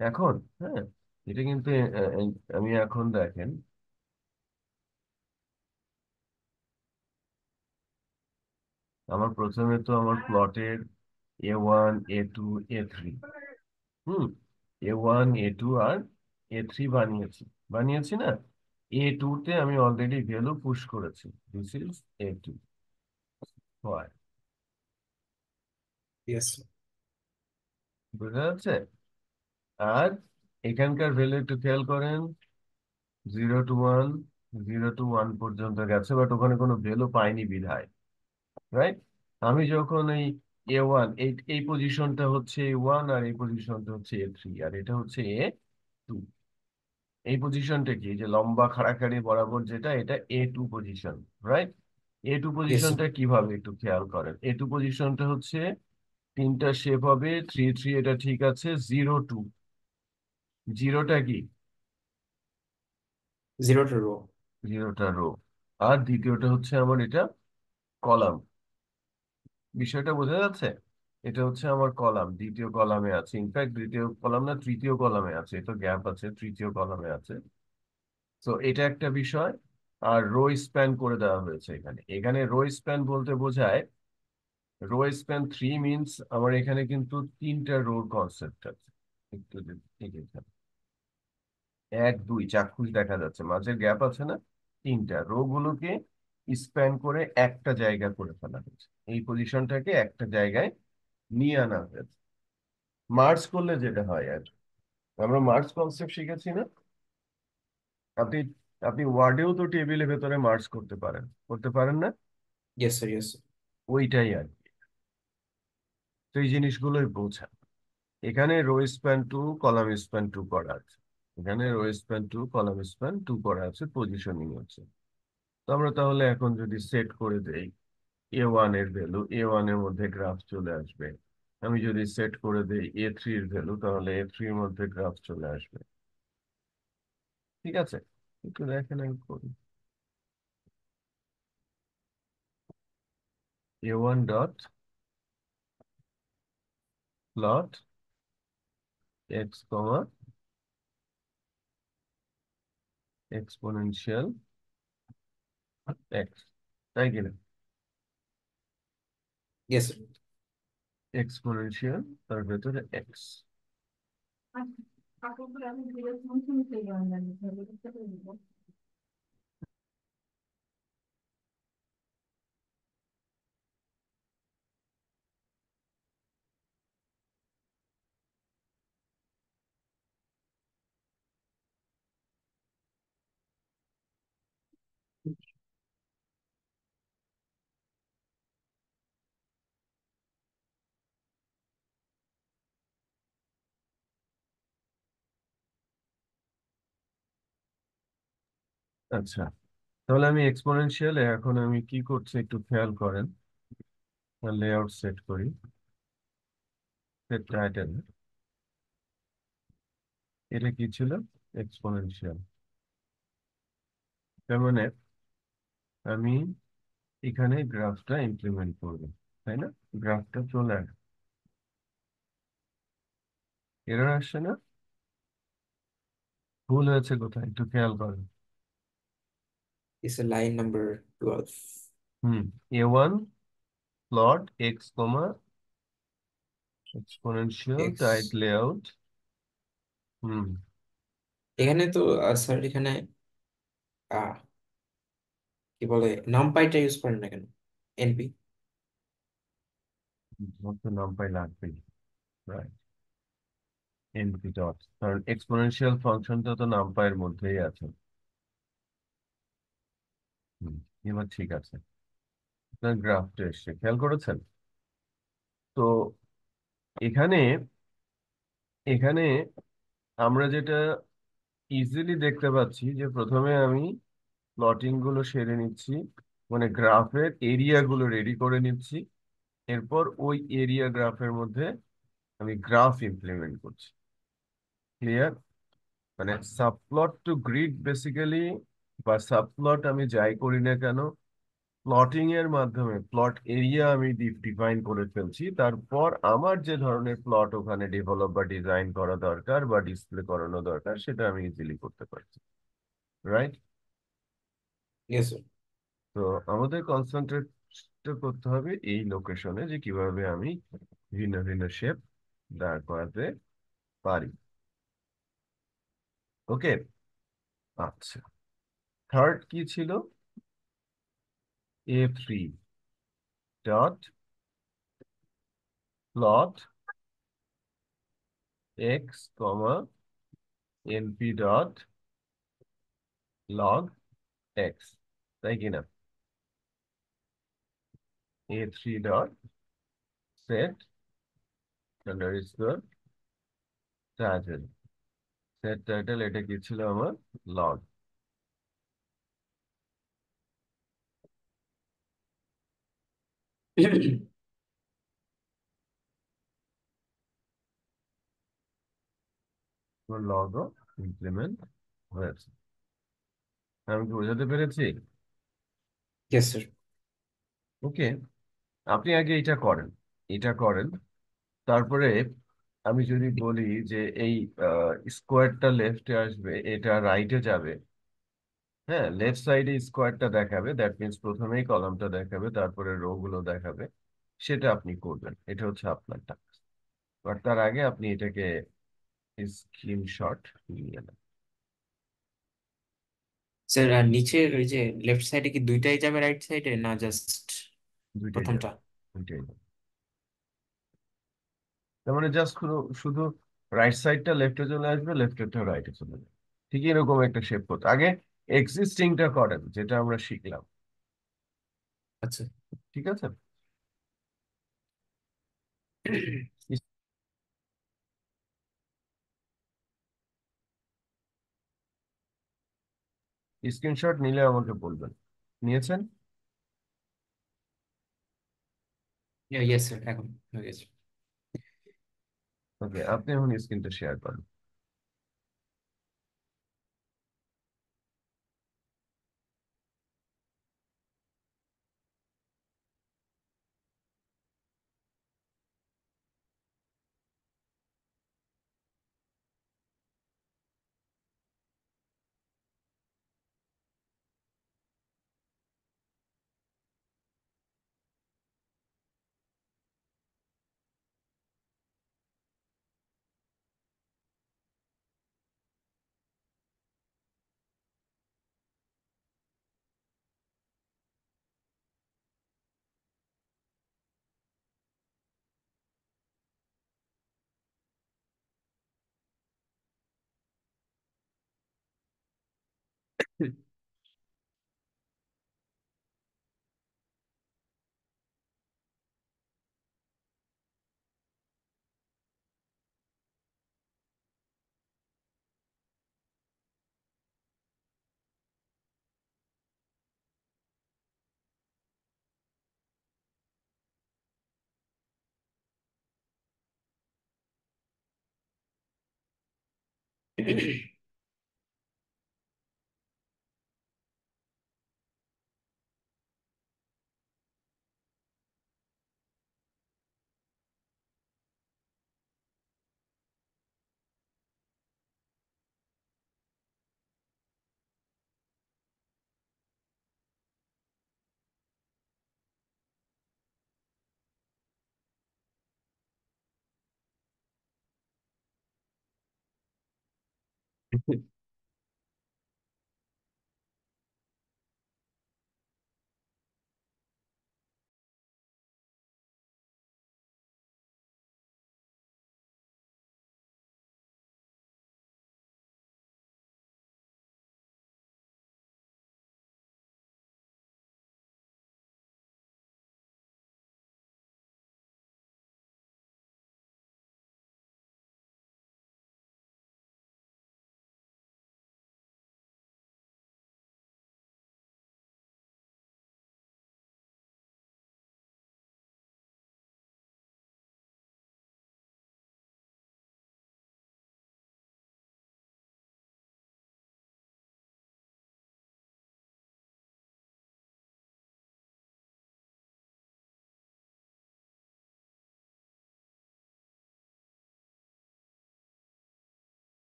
এখন। হ্যাঁ, এটা কিন্তু আমি এখন দেখেন, আমার প্রথমে তো আমার প্লটের A1 A2 A3, হুম, A1 A2 আর A3 বানিয়েছি না? A2 তে আমি অলরেডি ভ্যালু পুশ করেছি, দিস ইজ A2। হয়, ইয়েস। বুঝা যাচ্ছে? আর এখানকার ভ্যালু একটু খেয়াল করেন, 0 to 1, 0 to 1 পর্যন্ত গেছে, বাট ওখানে কোনো ভ্যালু পাইনি বিধায়, রাইট? আমি যখন A1, এই এই পজিশনটা হচ্ছে A1 আর এই পজিশনটা হচ্ছে A3 আর এটা হচ্ছে A2। এই পজিশনটা কি, যে লম্বা খাড়াখাড়ি বরাবর যেটা, এটা A2 position, right? A2 yes sir. পজিশনটা কিভাবে একটু খেয়াল করেন। A2 পজিশনটা হচ্ছে তিনটা শেপ হবে, 3 3, এটা ঠিক আছে। 0 2, জিরোটা কি? 0 to রো। জিরোটা রো। আর দ্বিতীয়টা হচ্ছে আমার এটা কলাম। বিষয়টা বোঝা যাচ্ছে? এটা হচ্ছে আমার কলাম, দ্বিতীয় কলামে আছে, ইনফ্যাক্ট দ্বিতীয় কলাম না, তৃতীয় কলামে আছে, তো গ্যাপ আছে, তৃতীয় কলামে আছে। তো এটা একটা বিষয়। আর রো স্প্যান করে দেওয়া হয়েছে এখানে। এখানে রো স্প্যান বলতে বোঝায়, রো স্প্যান 3 মিনস আমার এখানে কিন্তু তিনটা রোর কনসেপ্ট আছে। একটু ঠিক এখানে 1 2 চাক্ষুষ দেখা যাচ্ছে, মাঝের গ্যাপ আছে না? তিনটা রো গুলোকে স্প্যান করে একটা জায়গা করে ফেলা হয়েছে, এই পজিশনটাকে একটা জায়গায় নিয়ে আনা হয়েছে। মার্জ করলে যেটা হয় আর, আমরা মার্জ কনসেপ্ট শিখেছি না? আপনি আপনি ওয়ার্ডেও তো টেবিলের ভেতরে মার্জ করতে পারেন না? Yes sir, yes. ওইটাই আর কি। তো এই জিনিসগুলোই বোঝা। এখানে রো স্প্যান 2 কলাম স্প্যান 2 করা আছে, এখানে রো স্প্যান 2 কলাম স্প্যান 2 করা আছে, পজিশনিং হচ্ছে। তো আমরা তাহলে এখন যদি সেট করে দেই, A1 এর ভ্যালু, A1 এর মধ্যে গ্রাফ চলে আসবে। আমি যদি সেট করে দেই A3 এর ভ্যালু, তাহলে A3 এর মধ্যে গ্রাফ চলে আসবে। ঠিক আছে, একটু দেখেন আমি করি। A1 ডট প্লট x কমা এক্সপোনেনশিয়াল এক্স, তাই কিনা? Yes sir. এক্সপোনেনশিয়াল তার ভেতরে এক্স। আচ্ছা, তাহলে আমি এক্সপোনেনশিয়ালে এখন আমি কি করছি একটু খেয়াল করেন। লেআউট সেট করি, সেট টাইটেল, এটা কি ছিল? এক্সপোনেনশিয়াল। তার মানে আমি এখানে গ্রাফটা ইমপ্লিমেন্ট করব। তাই না? গ্রাফটা চলে আসে, এরর আসছে না? ভুল হয়েছে কোথায় একটু খেয়াল করেন। It's a line number 12. হুম, A1 plot X comma exponential tight X layout. হুম, এখানে তো স্যার এখানে আহ কি বলে নামপাইটা ইউজ করেন না কেন? এনপি। আমার তো নামপাই লাগবেই, রাইট। এনপি ডট, কারণ এক্সপোনেনশিয়াল ফাংশনটা তো নামপাইয়ের মধ্যেই আছে। হুম, এবার ঠিক আছে, আপনার গ্রাফটা এসছে, খেয়াল করেছেন তো? এখানে এখানে আমরা যেটা ইজিলি দেখতে পাচ্ছি যে প্রথমে আমি প্লটিং গুলো সেরে নিচ্ছি, মানে গ্রাফের এরিয়া গুলো রেডি করে নিচ্ছি। এরপর ওই এরিয়া গ্রাফের মধ্যে আমি গ্রাফ ইমপ্লিমেন্ট করছি। ক্লিয়ার? মানে সাবপ্লট টু গ্রিড বেসিক্যালি, বা সাবপ্লট আমি যাই করি না কেন, প্লটিং এর মাধ্যমে প্লট এরিয়া আমি ডিফাইন করে ফেলছি। তারপর আমার যে ধরনের প্লট ওখানে ডেভেলপ বা ডিজাইন করা দরকার বা ডিসপ্লে করানো দরকার সেটা আমি ইজিলি করতে পারছি, রাইট? Yes sir. তো আমাদের কনসেন্ট্রেট করতে হবে এই লোকেশনে, যে কিভাবে আমি ভিন্ন ভিন্ন শেপ দাঁড় করাতে পারি। ওকে, আচ্ছা, থার্ড কি ছিল? A3 ডট প্লট এক্স কমা এনপি ডট লগ এক্স, তাই কিনা? A3 dot set underscore title, set title এটা কি ছিল আমার? লগ। লগও ইমপ্লিমেন্ট হয়েছে। আমি কি বোঝাতে পেরেছি? Yes sir. ওকে, আপনি আগে এটা করেন, এটা করেন, তারপরে আমি যদি বলি যে এই স্কোয়ারটা লেফটে আসবে, এটা রাইটে যাবে, হ্যাঁ, লেফট সাইডে স্কোয়ারটা দেখাবে, দ্যাট মিনস প্রথমেই কলামটা দেখাবে তারপরে রো গুলো দেখাবে, সেটা আপনি করবেন, এটা হচ্ছে আপনার টাস্ক। বাট তার আগে আপনি এটাকে স্ক্রিনশট নিয়ে নেন। স্যার আর নিচের ওই যে লেফট সাইডে কি দুইটাই যাবে রাইট সাইডে না জাস্ট দুইটাই যাবে, প্রথমটা? দুইটাই যাবে। তার মানে জাস্ট শুধু শুধু রাইট সাইডটা লেফটে চলে আসবে, লেফটেরটা রাইটে চলে যাবে। ঠিক এরকম একটা শেপ করতে আগে এক্সিস্টিংটা করেন, যেটা আমরা শিখলাম। আচ্ছা। ঠিক আছে, স্ক্রিনশট নিলে আমাকে বলবেন। নিয়েছেন? ইয়েস স্যার, এখন হয়ে গেছে। ওকে, আপনি এখন স্ক্রিনটা শেয়ার করেন।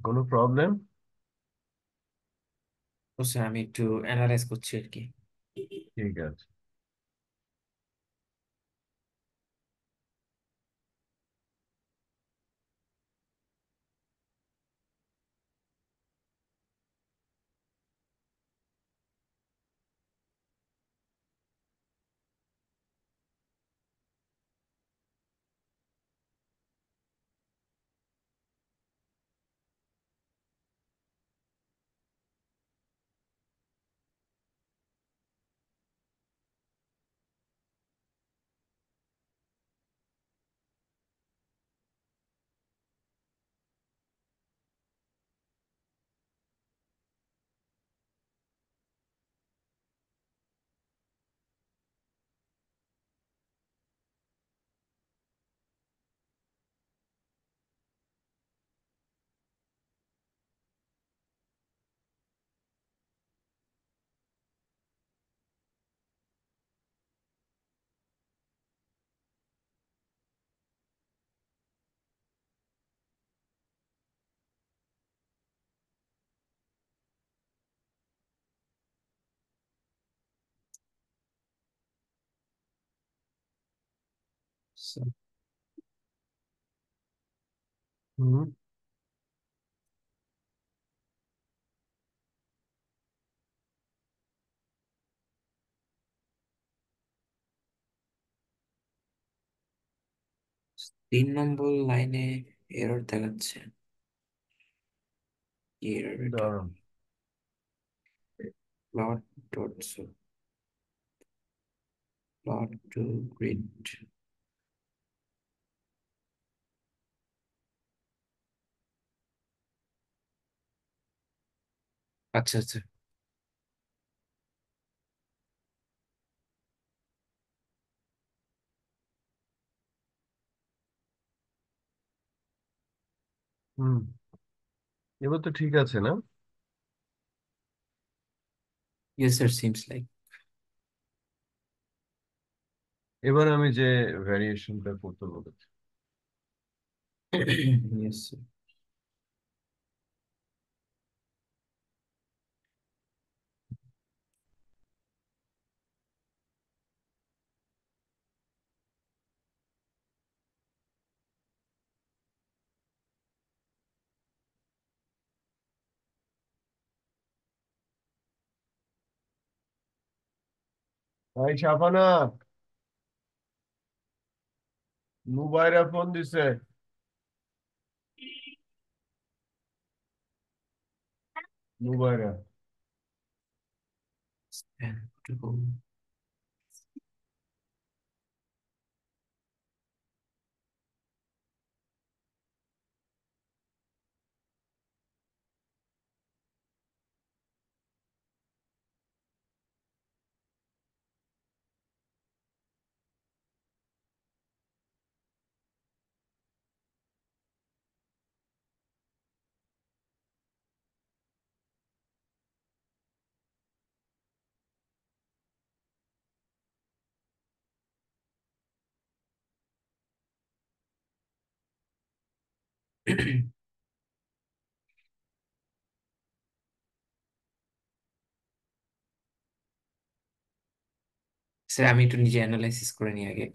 কোনো প্রবলেম? তো স্যার আমি একটু অ্যানালাইজ করছি আর কি। ঠিক আছে। So, হুম। 3 নম্বর লাইনে এরর দেখাচ্ছে। কি এরর এটা? দাঁড়ান। Plot dot plot to grid. আচ্ছা আচ্ছা। হুম, এবার তো ঠিক আছে না? Yes sir, seems like. এবার আমি যে ভ্যারিয়েশনটা করতে বলেছি। Yes sir. ভাই সাফানা, নুবাইরা ফোন দিছে। নুবাইরা। স্যার আমি একটু নিজে অ্যানালাইসিস করে নিই আগে।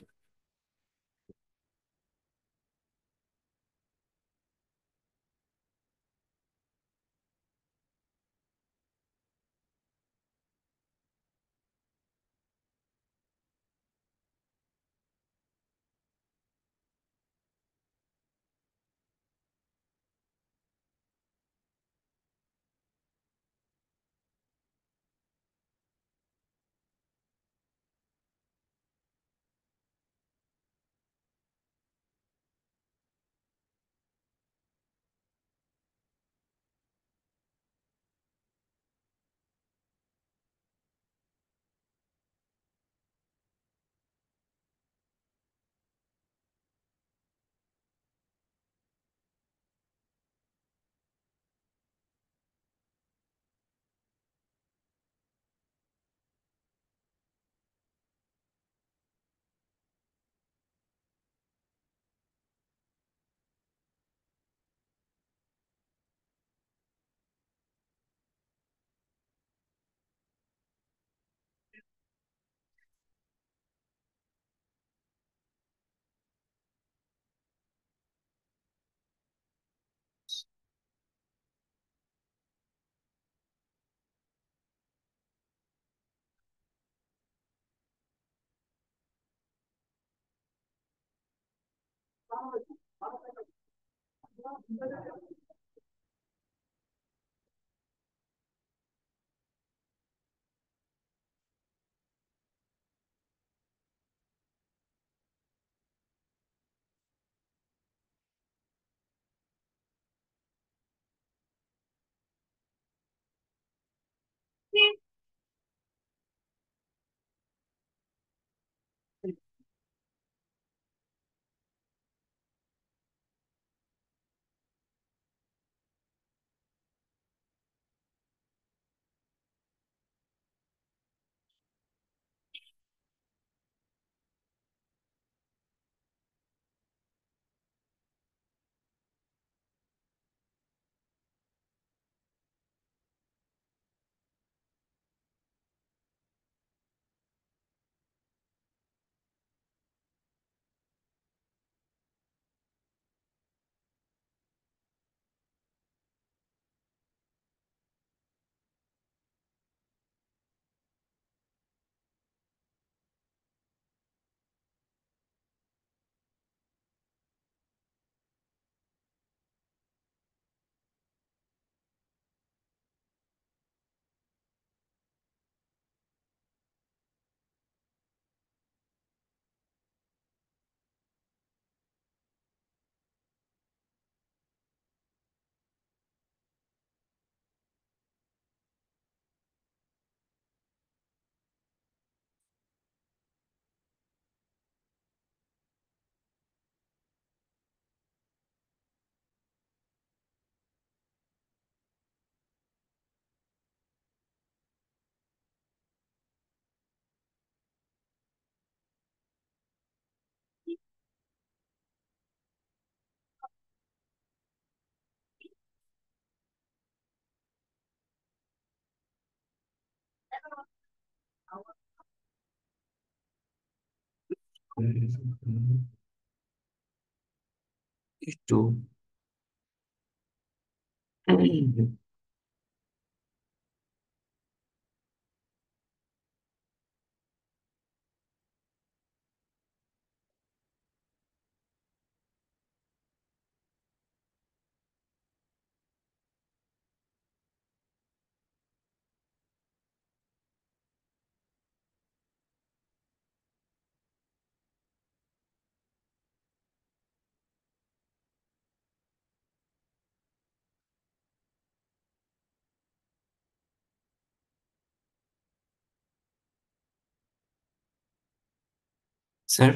একটু স্যার।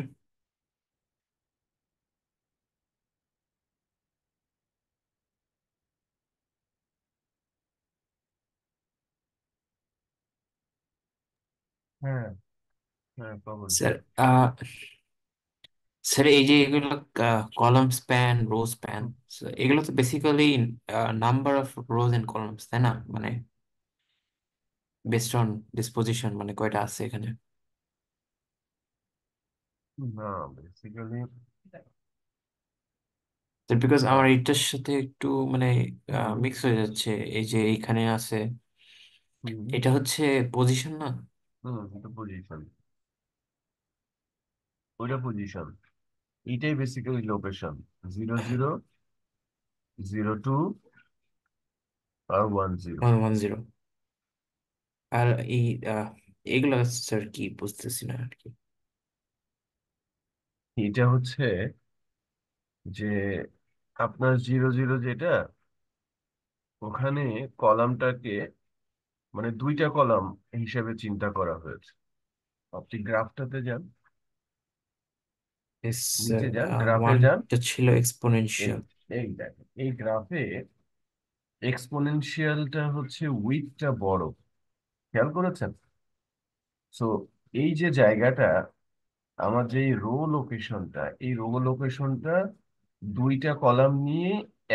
হ্যাঁ, হ্যাঁ, পাবো। স্যার স্যার এই যে এগুলো কলাম স্প্যান রো স্প্যান, এগুলো তো basically number of rows and columns, তাই না? মানে বেসড অন ডিসপোজিশন, মানে কয়টা আছে এখানে? না, বেসিক্যালি বিকজ না। আমার এটার সাথে একটু মানে হুম, মিক্স হয়ে যাচ্ছে। এই যে এইখানে আছে, হুম, এটা হচ্ছে পজিশন না? হুম, এটা পজিশন, ওইটা পজিশন, এটাই বেসিক্যালি লোকেশন। 00, 02 আর 10। 110। আর এই এগুলো স্যার কি বুঝতেছি না আর কি। এটা হচ্ছে যে আপনার 00 যেটা, ওখানে কলামটাকে মানে দুইটা কলাম হিসেবে চিন্তা করা হয়েছে। আপনি গ্রাফটাতে যান, Yes, নিচে স্যার। যান, গ্রাফে যান। ওয়ানটা ছিল এই এক্সপোনেনশিয়াল। এই দেখেন, এই গ্রাফে এক্সপোনেনশিয়ালটা হচ্ছে উইডথটা বড়, খেয়াল করেছেন? সো এই যে জায়গাটা, আমার যে রো লোকেশনটা, এই রো লোকেশনটা দুইটা কলাম নিয়ে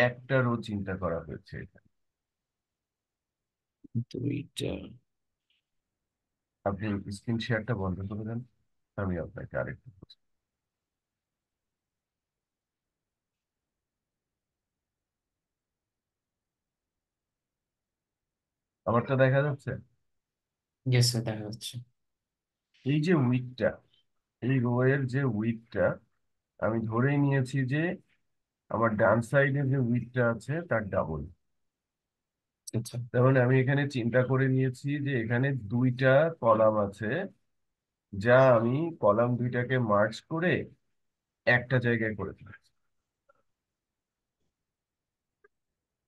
একটা রো চিন্তা করা হয়েছে এখানে। দুইটা। আপনি স্ক্রিন শেয়ারটা বন্ধ করে দেন, আমি আপনাকে আরেকটু বুঝাই। আমারটা দেখা যাচ্ছে? ইয়েস স্যার, দেখা যাচ্ছে। এই যে উইডথটা, এই রো এর যে উইডথটা, আমি ধরেই নিয়েছি যে আমার ডান সাইডে যে উইডথটা আছে তার ডাবল। আচ্ছা তার মানে আমি এখানে চিন্তা করে নিয়েছি যে এখানে দুইটা কলাম আছে, যা আমি কলাম দুইটাকে মার্জ করে একটা জায়গায় করে ফেলেছি।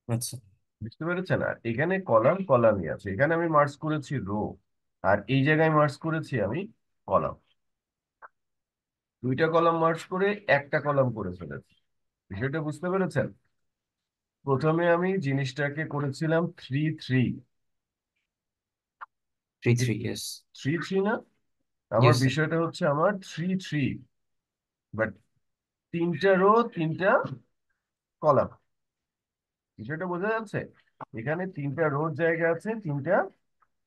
আচ্ছা। বুঝতে পেরেছেন? আর এখানে কলাম কলামই আছে, এখানে আমি মার্জ করেছি রো, আর এই জায়গায় মার্জ করেছি আমি কলাম। দুইটা কলাম মার্জ করে একটা কলাম করে ফেলেছি। বিষয়টা বুঝতে পেরেছেন? প্রথমে আমি জিনিসটাকে করেছিলাম 3 3। 3 3, ইয়েস। 3 3 না, আমার ইয়েস স্যার। বিষয়টা হচ্ছে আমার 3 3, বাট তিনটা রো তিনটা কলাম। বিষয়টা বোঝা যাচ্ছে? এখানে তিনটা রোর জায়গা আছে, তিনটা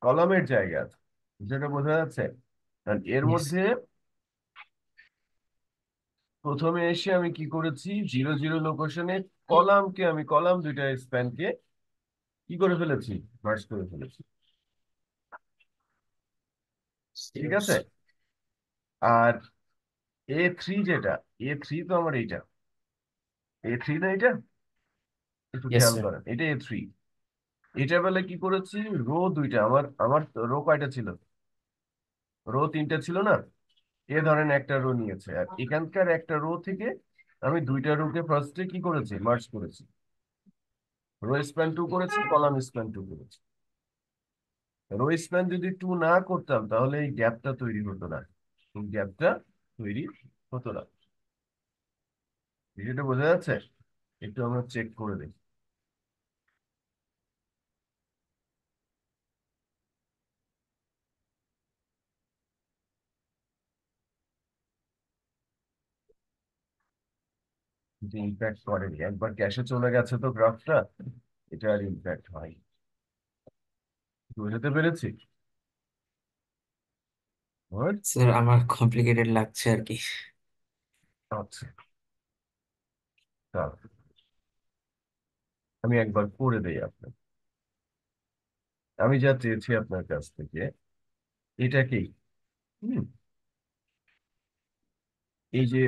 কলামের জায়গা আছে। বিষয়টা বোঝা যাচ্ছে? আর এর ইয়েস। মধ্যে প্রথমে এসে আমি কি করেছি, 0 0 লোকেশনে কলামকে আমি কলাম দুইটা স্প্যানকে কি করে ফেলেছি, মার্জ করে ফেলেছি। ঠিক আছে? আর A3 যেটা, A3 তো আমার এইটা, A3 না এটা, একটু ইয়েস খেয়াল স্যার। করেন, এটা A3। এটা বেলা কি করেছি, রো দুইটা, আমার আমার রো কয়টা ছিল, রো তিনটা ছিল না, এ ধরেন একটা রো নিয়েছে, আর এখানকার একটা রো থেকে আমি দুইটা রোকে ফার্স্টে কি করেছি, মার্জ করেছি। রো স্প্যান 2 করেছি, কলাম স্প্যান 2 করেছি। রো স্প্যান যদি 2 না করতাম তাহলে এই গ্যাপটা তৈরি হতো না, এই গ্যাপটা তৈরি হতো না। বিষয়টা বোঝা যাচ্ছে? একটু আমরা চেক করে দেখি। যে ইম্প্যাক্ট করেনি, একবার ক্যাশে চলে গেছে তো গ্রাফটা, এটা আর ইম্প্যাক্ট হয়। বুঝতে পেরেছি? Good? স্যার আমার কমপ্লিকেটেড লাগছে আর কি। আচ্ছা, তাহলে আমি একবার করে দেই আপনার। আমি যা চেয়েছি আপনার কাছ থেকে এটাকেই, হুম, এই যে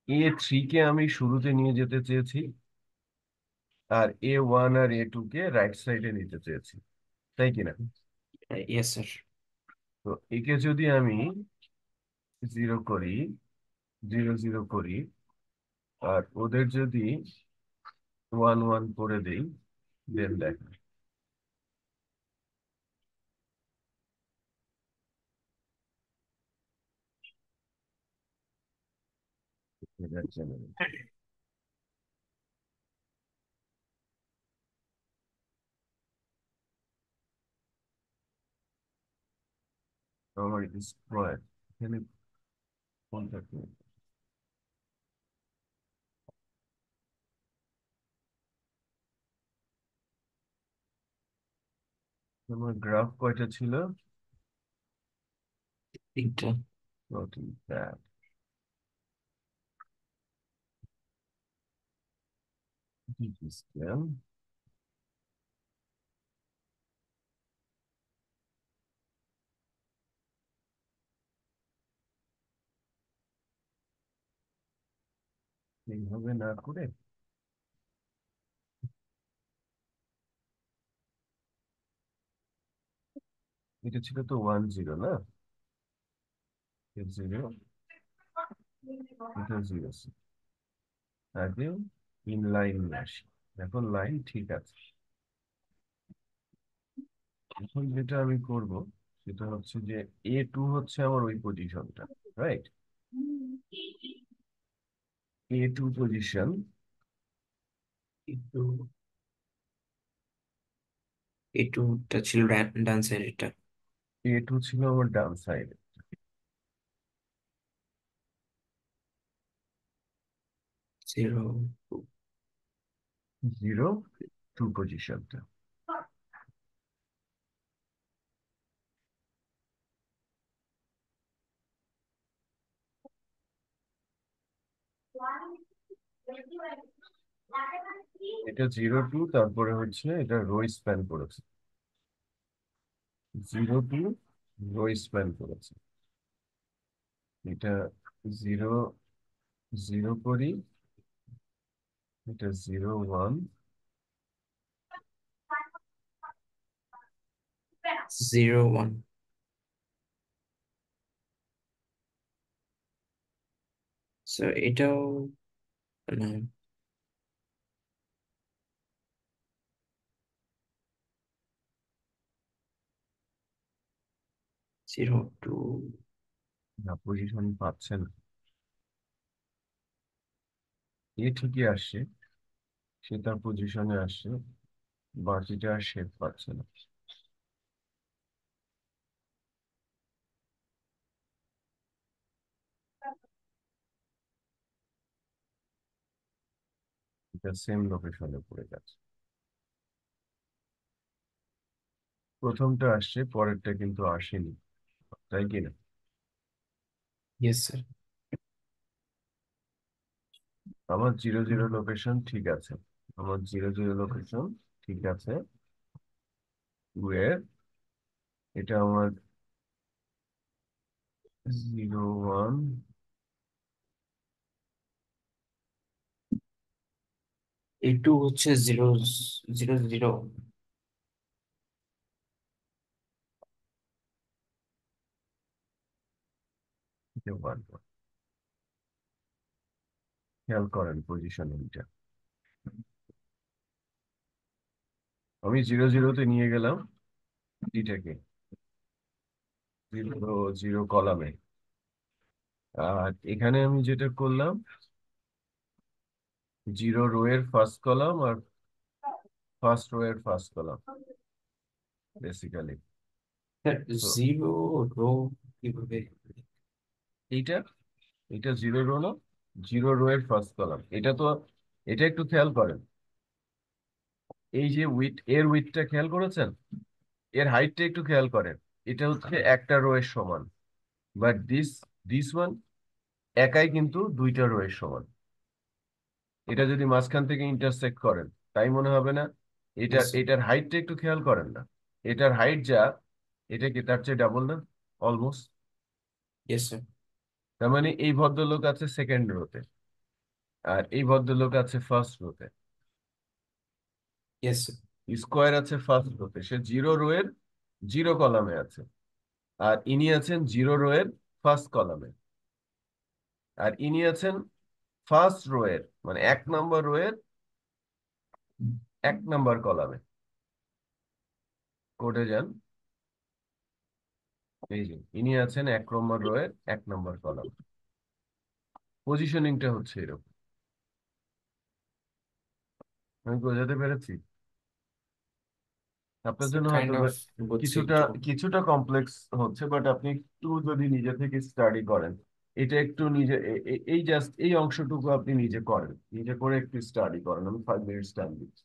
A3 কে আমি শুরুতে নিয়ে যেতে চেয়েছি, আর A1 আর A2 কে রাইট সাইডে নিতে চেয়েছি, তাই কিনা? Yes sir. তো একে যদি আমি 0 করি, 0 0 করি, আর ওদের যদি 1 1 করে দেই, দেন দেখ আমার স্কোয়ার এখানে কোনটা কি? আমার গ্রাফ কয়টা ছিল? তিনটা। Protein fat scan. এইভাবে না করে এটা ছিল তো 1 0 না, 0, এটা 0 আগে ইন লাইন আসি। এখন লাইন ঠিক আছে। এখন যেটা আমি করব সেটা হচ্ছে যে A2 হচ্ছে আমার ওই পজিশনটা, রাইট? A2 পজিশন, একটু এটুটা ছিল ডান সাইড এটা। A2 ছিল আমার ডান সাইডে, 0 0 2 পজিশনটা। এটা 0 2, তারপরে হচ্ছে এটা রো স্প্যান করেছে, 0 2 রো স্প্যান করেছে, এটা 0 জিরো করি, এটা 0 1, 0 1। সো এটাও না, 0 2। না পজিশন পাচ্ছে না। এ ঠিকই আসছে, সে তার পজিশনে আসছে, বাকিটা আর শেপ পাচ্ছে না। এটা সেম লোকেশনে পড়ে গেছে। প্রথমটা আসছে, পরেরটা কিন্তু আসেনি, তাই কি না? Yes sir. আমার 0 0 লোকেশন ঠিক আছে, আমার 0 0 লোকেশন ঠিক আছে। ওয়ের এটা আমার 0 1, A2 হচ্ছে 0 0 0। এটা 1 1। খেয়াল করেন পজিশনিংটা, আমি 0 0 তে নিয়ে গেলাম এটাকে, 0 0 কলামে। আর এখানে আমি যেটা করলাম, 0 রো এর ফার্স্ট কলাম আর ফার্স্ট রো এর ফার্স্ট কলাম বেসিক্যালি। স্যার তো 0 রো কিভাবে? এইটা, এটা 0 রো না, 0 রো এর ফার্স্ট কলাম এটা তো। এটা একটু খেয়াল করেন, এই যে এর উইথটা খেয়াল করেছেন, এর হাইটটা একটু খেয়াল করেন। এটা হচ্ছে একটা রো এর সমান, বাট দিস ওয়ান একাই কিন্তু দুইটা রো এর সমান। এটা যদি মাঝখান থেকে ইন্টারসেক্ট করেন, তাই মনে হবে না? ইয়েস এটার হাইটটা একটু খেয়াল করেন না, এটার হাইট যা, এটা কি তার চেয়ে ডাবল না? অলমোস্ট। Yes sir. তার মানে এই ভদ্রলোক আছে সেকেন্ড রোতে, আর এই ভদ্রলোক আছে ফার্স্ট রোতে। Yes sir. স্কোয়ার আছে ফার্স্ট রোতে, সে 0 রো এর 0 কলামে আছে। আর ইনি আছেন 0 রো এর ফার্স্ট কলামে। আর ইনি আছেন ফার্স্ট রো এর, মানে 1 নম্বর রো এর 1 নম্বর কলামে। কোডে যান, এই যে ইনি আছেন 1 নম্বর রো এর 1 নম্বর কলাম। পজিশনিংটা হচ্ছে এরকম। আমি বোঝাতে পেরেছি? আপনার জন্য কাইন্ড হয়তো অফ বুঝছি কিছুটা একটু। কিছুটা কমপ্লেক্স হচ্ছে, বাট আপনি একটু যদি নিজে থেকে স্টাডি করেন, এটা একটু নিজে এই জাস্ট এই অংশটুকু আপনি নিজে করেন, নিজে করে একটু স্টাডি করেন। আমি 5 মিনিটস টাইম দিচ্ছি।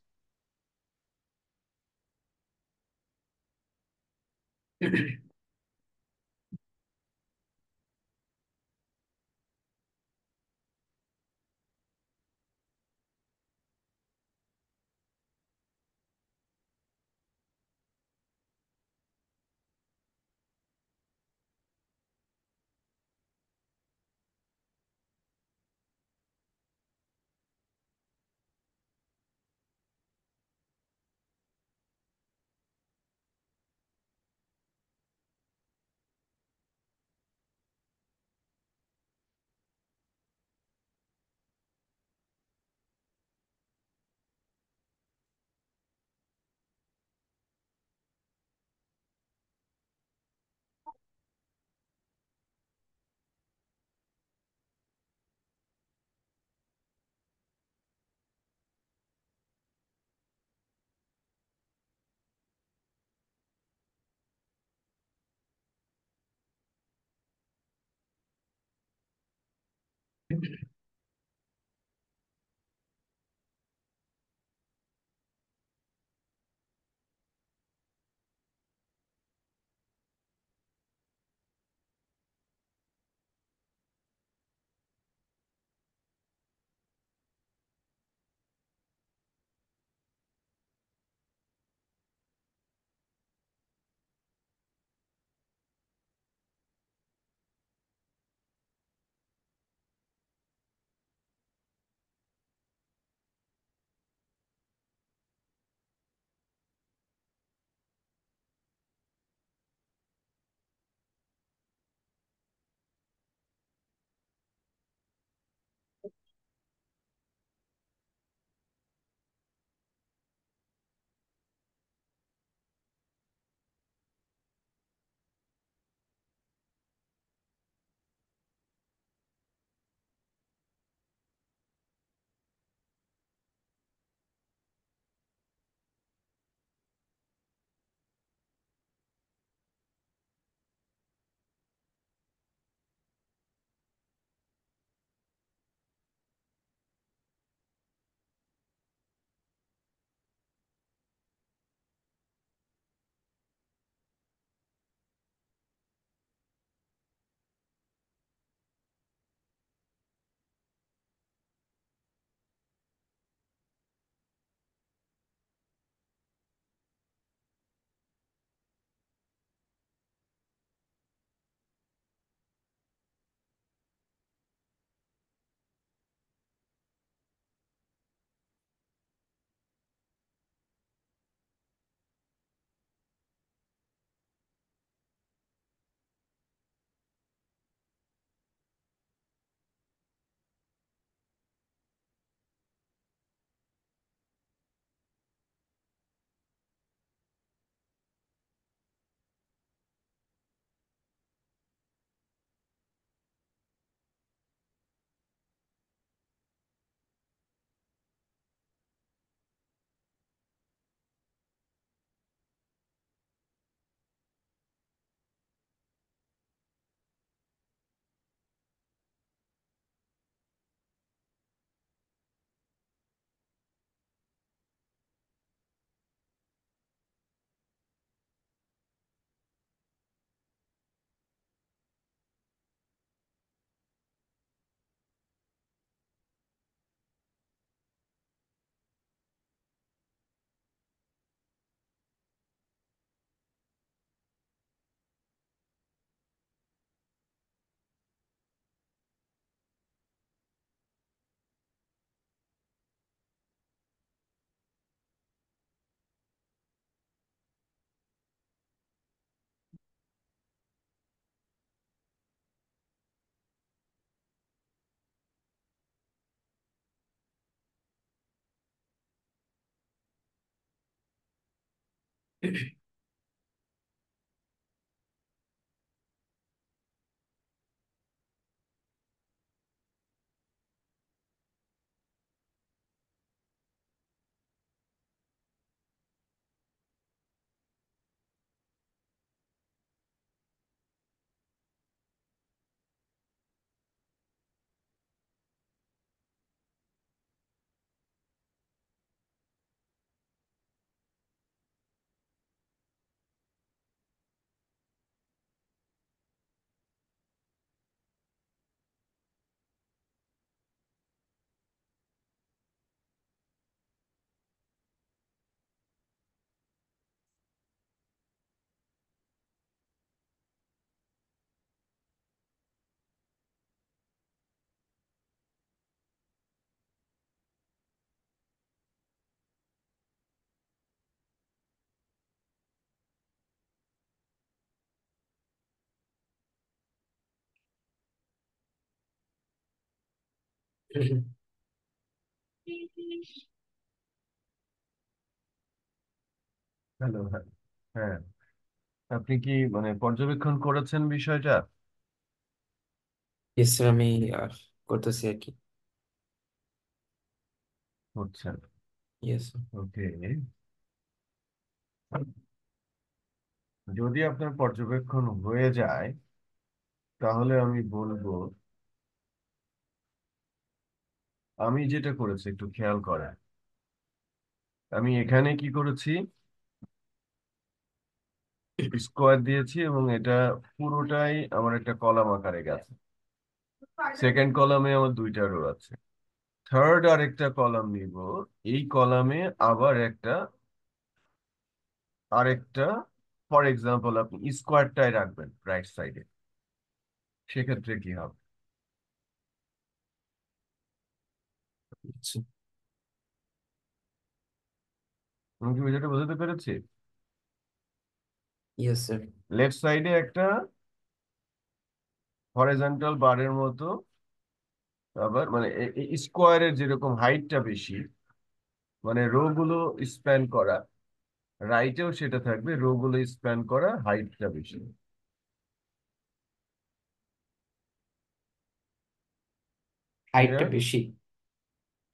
হ্যালো, হ্যাঁ। হ্যাঁ, আপনি কি মানে পর্যবেক্ষণ করেছেন বিষয়টা? ইয়েস স্যার, আমি করতেছি আর কি। করছেন? ইয়েস। ওকে। যদি আপনার পর্যবেক্ষণ হয়ে যায় তাহলে আমি বলবো, আমি যেটা করেছি একটু খেয়াল করেন। আমি এখানে কি করেছি, স্কোয়ার দিয়েছি এবং এটা পুরোটাই আমার একটা কলাম আকারে গেছে। সেকেন্ড কলামে আমার দুইটা রো আছে। থার্ড আরেকটা কলাম নিব, এই কলামে আবার আরেকটা, ফর এক্সাম্পল আপনি স্কোয়ারটাই রাখবেন রাইট সাইডে, সেক্ষেত্রে কি হবে? আমি কি বিষয়টা বোঝাতে পেরেছি? Yes sir. লেফট সাইডে একটা হরিজন্টাল বারের মতো, আবার মানে স্কোয়ারের যেরকম হাইটটা বেশি, মানে রো গুলো স্প্যান করা, রাইটেও সেটা থাকবে, রো গুলো স্প্যান করা, হাইটটা বেশি। হাইটটা ক্লিয়ার? বেশি।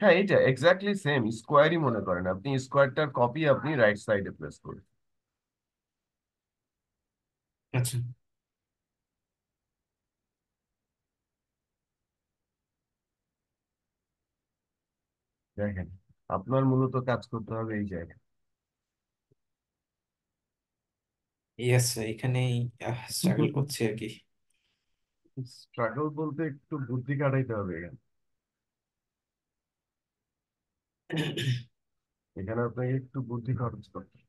হ্যাঁ, এটা এক্স্যাক্টলি সেম স্কোয়ারই মনে করেন, আপনি স্কোয়ারটার কপি আপনি রাইট সাইডে প্লেস করুন। আচ্ছা। দেখেন, আপনার মূলত কাজ করতে হবে এই জায়গায়। ইয়েস স্যার, এখানেই স্ট্রাগল করছি আর কি। স্ট্রাগল বলতে একটু বুদ্ধি খাটাইতে হবে এখানে। এখানে আপনাকে একটু বুদ্ধি খরচ করতে হবে।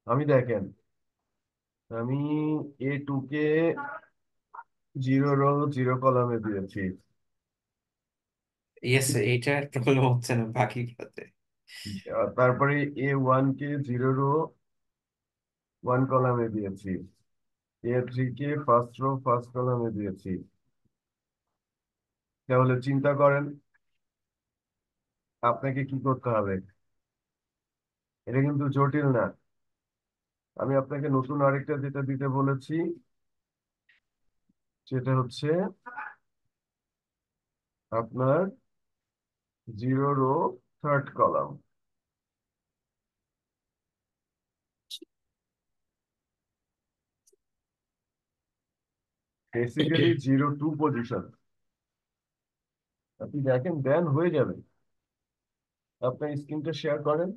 আমি দেখেন, আমি A2 কে 0 রো 0 কলামে দিয়েছি। ইয়েস স্যার, এইটা প্রবলেম হচ্ছে না বাকি গুলোতে। আর তারপরে A1 কে 0 রো 1 কলামে দিয়েছি। A3 কে ফার্স্ট রো ফার্স্ট কলামে দিয়েছি। তাহলে চিন্তা করেন আপনাকে কি করতে হবে। এটা কিন্তু জটিল না। আমি আপনাকে নতুন আরেকটা যেটা দিতে বলেছি, সেটা হচ্ছে আপনার 0 row third column, basically 0 two position. আপনি দেখেন, দেন হয়ে যাবে। আপনার স্ক্রিনটা শেয়ার করেন,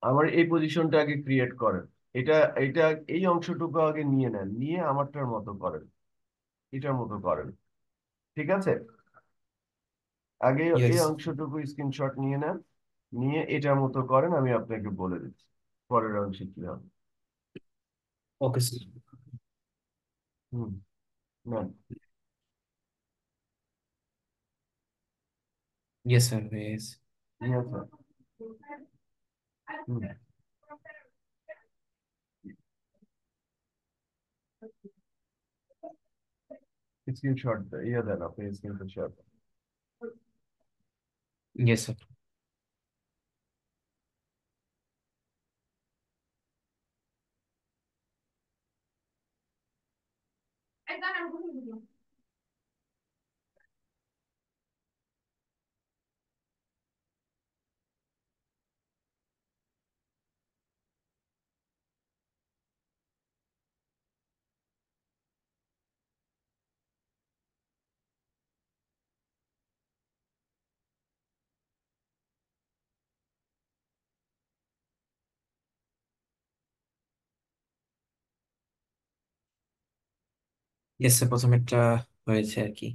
আমার এই পজিশনটা আগে ক্রিয়েট করেন। এটা এটা এই অংশটুকু আগে নিয়ে নেন, নিয়ে আমারটার মতো করেন, এটার মতো করেন। ঠিক আছে? আগে এই ইয়েস। অংশটুকু স্ক্রিনশট নিয়ে নেন, নিয়ে এটার মতো করেন, আমি আপনাকে বলে দিচ্ছি পরের অংশে কি হবে। ওকে স্যার। হুম, নেন। Yes sir, yes. নিয়ে আসেন। হুম, স্ক্রিনশট ইয়ে দেন, আপনি screenshot share. Yes sir. Yes, প্রথমেরটা হয়েছে আর কি।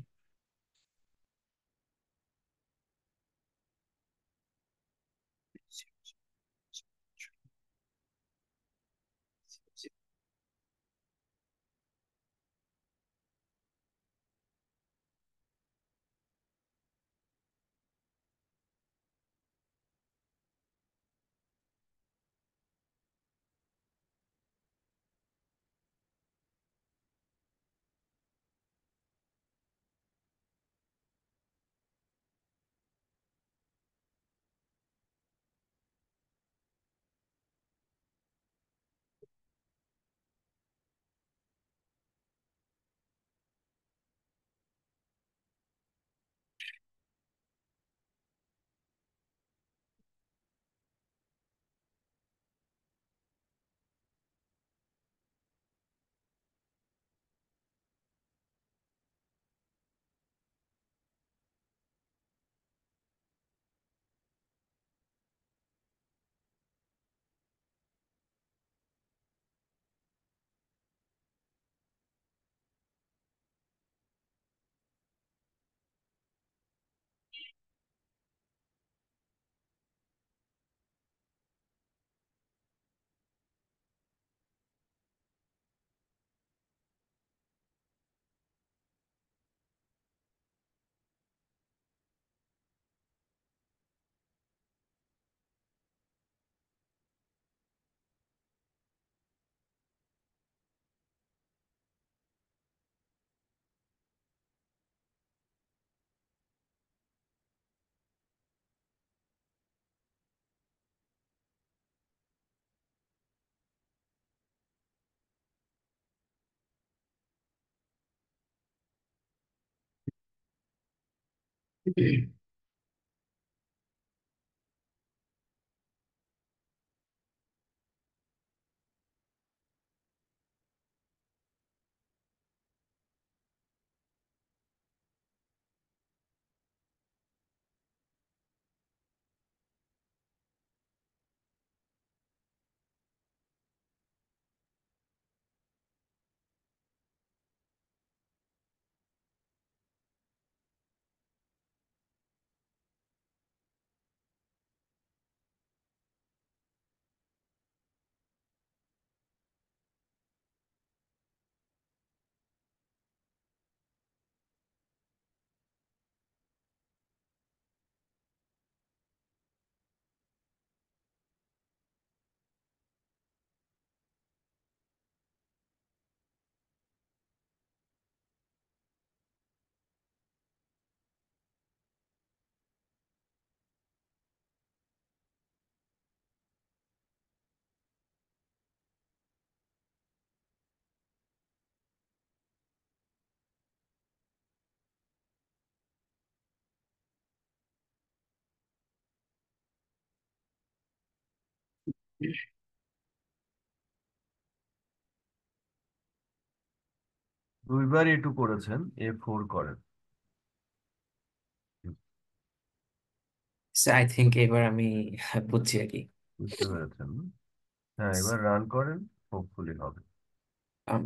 দুইবার এটু করেছেন, A4 করেন। আই থিঙ্ক এবার আমি বুঝছি আর কি। বুঝতে পেরেছেন না? হ্যাঁ, এবার রান করেন, হোপফুলি হবে।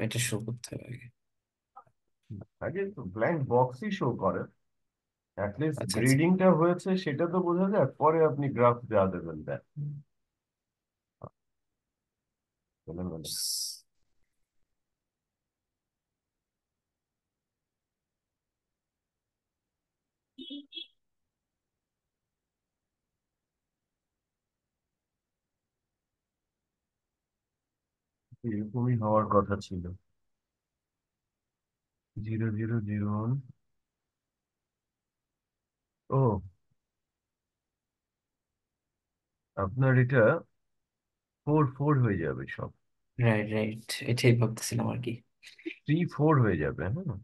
এটা শো করতে হবে আগে। আগে তো ব্ল্যাঙ্ক বক্সই শো করে, অ্যাটলিস্ট আচ্ছা আচ্ছা। গ্রেডিংটা হয়েছে সেটা তো বোঝা যায়, পরে আপনি গ্রাফ যা দেবেন দেন। বলেন বলেন। এরকমই হওয়ার কথা ছিল। 0001। ও, আপনার এটা 4 4 হয়ে যাবে সব। রাইট রাইট, এটাই ভাবতেছিলাম আর কি। 3 4 হয়ে যাবে, হ্যাঁ।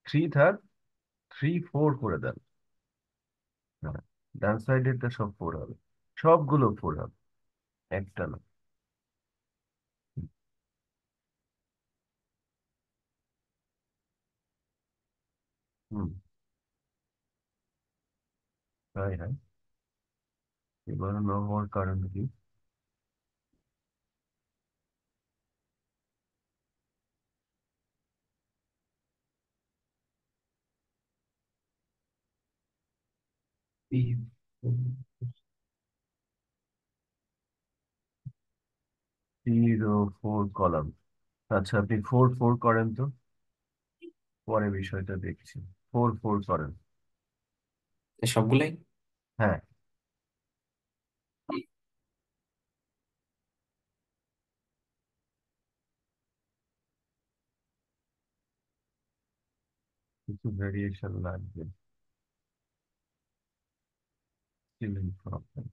থ্রি থাক, 3 4 করে দেন। হ্যাঁ, ডান সাইডেরটা সব 4 হবে, সবগুলো 4 হবে, একটা না। হুম। হ্যাঁ হ্যাঁ, এবার ন হওয়ার কারণ কি? Zero 4 column. আচ্ছা, আপনি 4 4 করেন তো, পরে বিষয়টা দেখছি। 4 4 করেন। সবগুলাই। হ্যাঁ, কিছু ভেরিয়েশন লাগবে। Ceiling problem.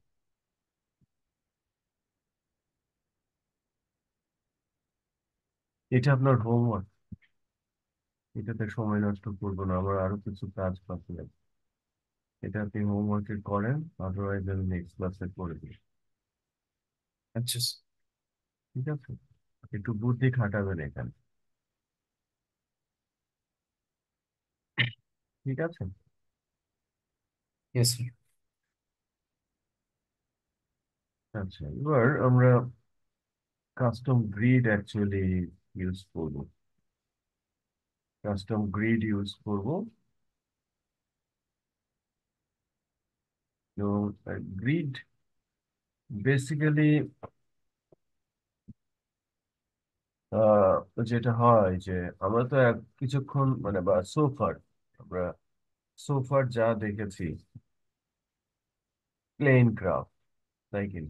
এটা আপনার হোমওয়ার্ক, এটাতে সময় নষ্ট করবো না, আমার আরো কিছু কাজ বাকি আছে। এটা আপনি হোমওয়ার্কে করেন, আদারওয়াইজ আমি নেক্সট ক্লাসে করে দিই। আচ্ছা। ঠিক আছে, একটু বুদ্ধি খাটাবেন এখানে। ঠিক আছে। Yes sir. আচ্ছা, এবার আমরা কাস্টম গ্রিড অ্যাকচুয়ালি ইউজ করব। কাস্টম গ্রিড ইউজ করব। তো গ্রিড বেসিক্যালি যেটা হয় যে আমরা তো কিছুক্ষণ মানে বা সোফার, আমরা সোফার যা দেখেছি প্লেন গ্রাফ, তাই কি?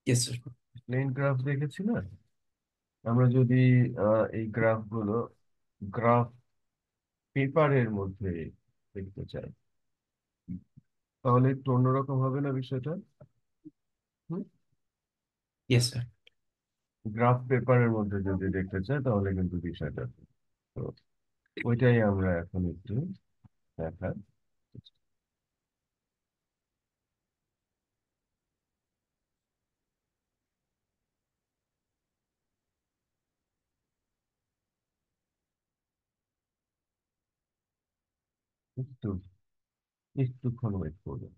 Yes sir. প্লেন গ্রাফ দেখেছি না? আমরা যদি এই গ্রাফগুলো গ্রাফ পেপারের মধ্যে দেখতে চাই, তাহলে একটু অন্যরকম হবে না বিষয়টা? Yes sir. গ্রাফ পেপারের মধ্যে যদি দেখতে চাই তাহলে কিন্তু বিষয়টা, তো ওইটাই আমরা এখন একটু দেখার একটু একটুক্ষণ ওয়েট করবো।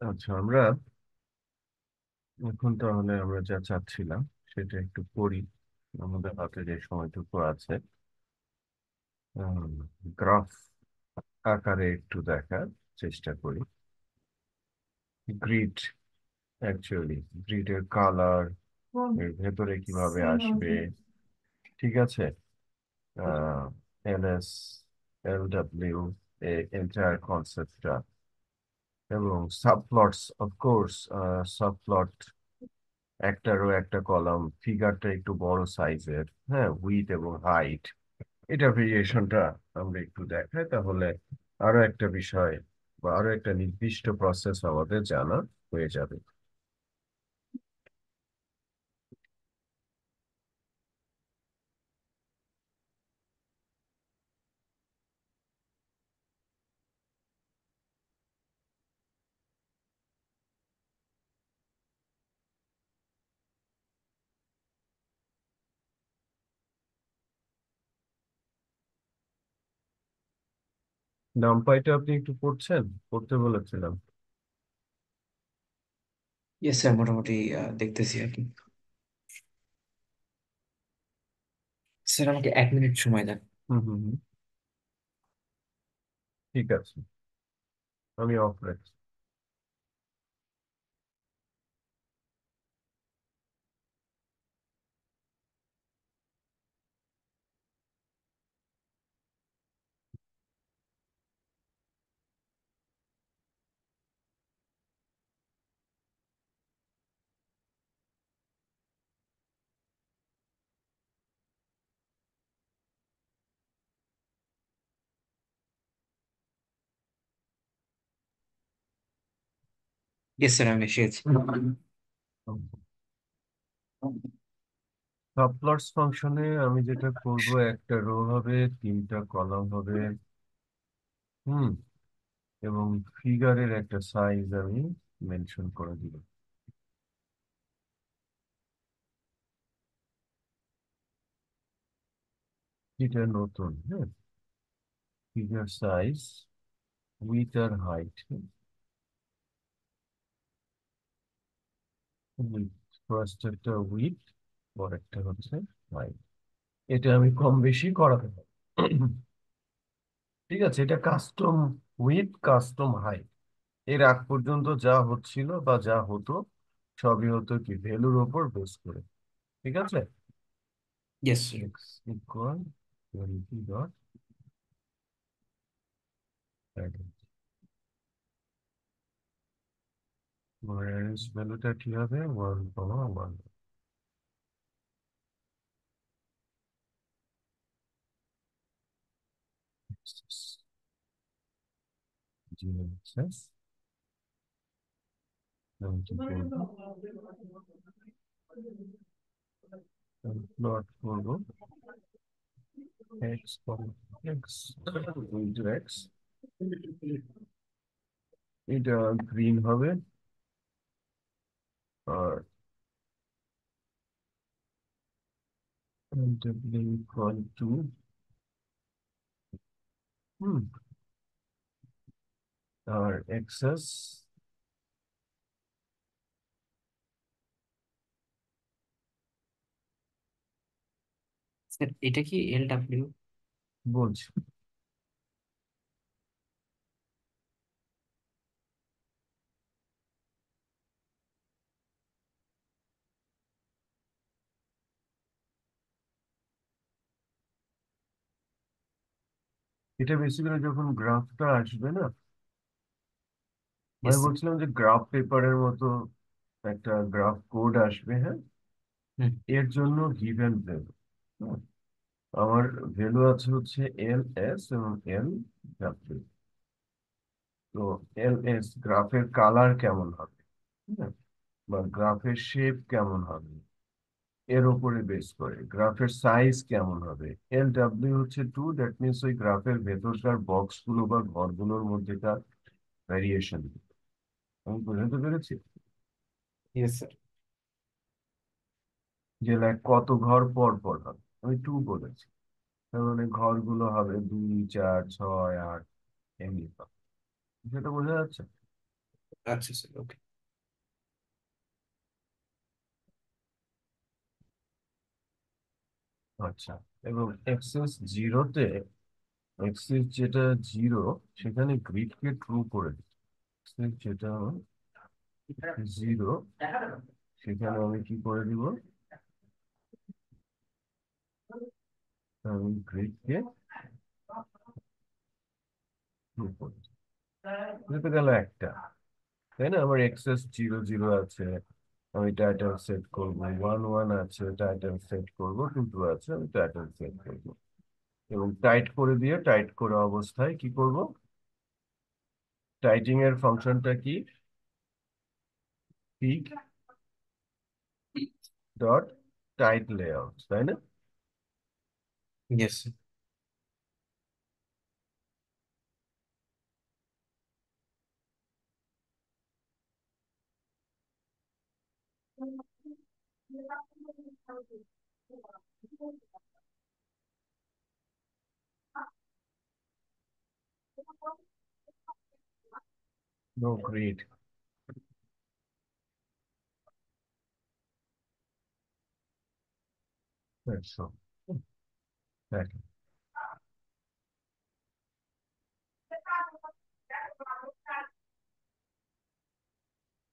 আচ্ছা, আমরা এখন তাহলে আমরা যা চাচ্ছিলাম সেটা একটু করি। আমাদের হাতে যে সময়টুকু আছে, গ্রাফ আকারে একটু দেখার চেষ্টা করি। গ্রিড, অ্যাকচুয়ালি গ্রিডের কালার এর ভেতরে কিভাবে আসবে, ঠিক আছে? এলএস, এলডব্লিউ, এন্টায়ার কনসেপ্টটা, এবং সাবপ্লটস, অফকোর্স সাবপ্লট, একটা রো একটা কলাম, ফিগারটা একটু বড় সাইজের, হ্যাঁ, উইথ এবং হাইট, এটা ভেরিয়েশনটা আমরা একটু দেখাই, তাহলে আরো একটা বিষয় বা আরো একটা নির্দিষ্ট প্রসেস আমাদের জানা হয়ে যাবে। নামপাইটা আপনি একটু পড়ছেন, পড়তে বলেছিলাম। ইয়েস স্যার, মোটামুটি দেখতেছি আর কি। স্যার আমাকে 1 মিনিট সময় দেন। হুম হুম হুম, ঠিক আছে, আমি অফ রাখছি। ইয়েস স্যার, আমি এসে গেছি। সাবপ্লটস ফাংশনে আমি যেটা করব, একটা রো হবে, তিনটা কলাম হবে, হুম, এবং ফিগারের একটা সাইজ আমি মেনশন করে দিব। এটা নতুন, হ্যাঁ, ফিগার সাইজ, উইথ আর হাইট, ফার্স্ট একটা উইথ, পরেরটা হচ্ছে হাইট। এটা আমি কম বেশি করাতে পারি, ঠিক আছে? এটা কাস্টম উইথ, কাস্টম হাইট। এর আগ পর্যন্ত যা হচ্ছিল বা যা হতো সবই হতো কি ভ্যালুর ওপর বেস করে, ঠিক আছে? Yes sir. X equal 20 dot variance, ভ্যালুটা কি হবে? 1,1 জিরো এক্সেস, প্লট করবো এক্স, এক্স ইন্টু এক্স। এটা গ্রিন হবে, আর ডাব্লিউ ইকুয়াল টু, হুম, আর এক্সেস, স্যার এটা কি LW? বলছি এটা বেসিক্যালি যখন গ্রাফটা আসবে না, আমি ইয়েস স্যার। বলছিলাম যে গ্রাফ পেপারের মতো একটা গ্রাফ কোড আসবে, হ্যাঁ, হুম। এর জন্য গিভেন ভ্যালু, আমার ভ্যালু আছে হচ্ছে এল এস এবং এল ডাব্লিউ। তো এল এস গ্রাফের কালার কেমন হবে, হ্যাঁ, বা গ্রাফের শেপ কেমন হবে, এর উপরে বেস করে গ্রাফের সাইজ কেমন হবে। এল ডাব্লিউ হচ্ছে টু, দ্যাট মিনস ওই গ্রাফের ভেতরকার বক্স গুলো বা ঘরগুলোর মধ্যেকার ভ্যারিয়েশন। আমি বোঝাতে পেরেছি? Yes sir. যে কত ঘর পর পর হবে, আমি টু বলেছি, তার মানে ঘরগুলো হবে 2, 4, 6, 8, এমনি হবে। সেটা বোঝা যাচ্ছে? আচ্ছা স্যার, ওকে। আচ্ছা, এবং এক্সেস জিরোতে, এক্সেস যেটা জিরো সেখানে গ্রিডকে ট্রু করে দিই। এক্সেস যেটা জিরো সেখানে আমি কি করে দিব, আমি গ্রিডকে ট্রু করে দিই। এটা তো গেল একটা, তাই না? আমার এক্সেস জিরো জিরো আছে, আমি টাইটেল সেট করবো। ওয়ান ওয়ান আছে, টাইটেল সেট করবো। টু টু আছে, আমি টাইটেল সেট করবো। এবং টাইট করে দিয়ে, টাইট করা অবস্থায় কি করব, টাইটিং এর ফাংশনটা কি, পিক ডট টাইট লেআউট, তাই না? Yes no grid. So, right.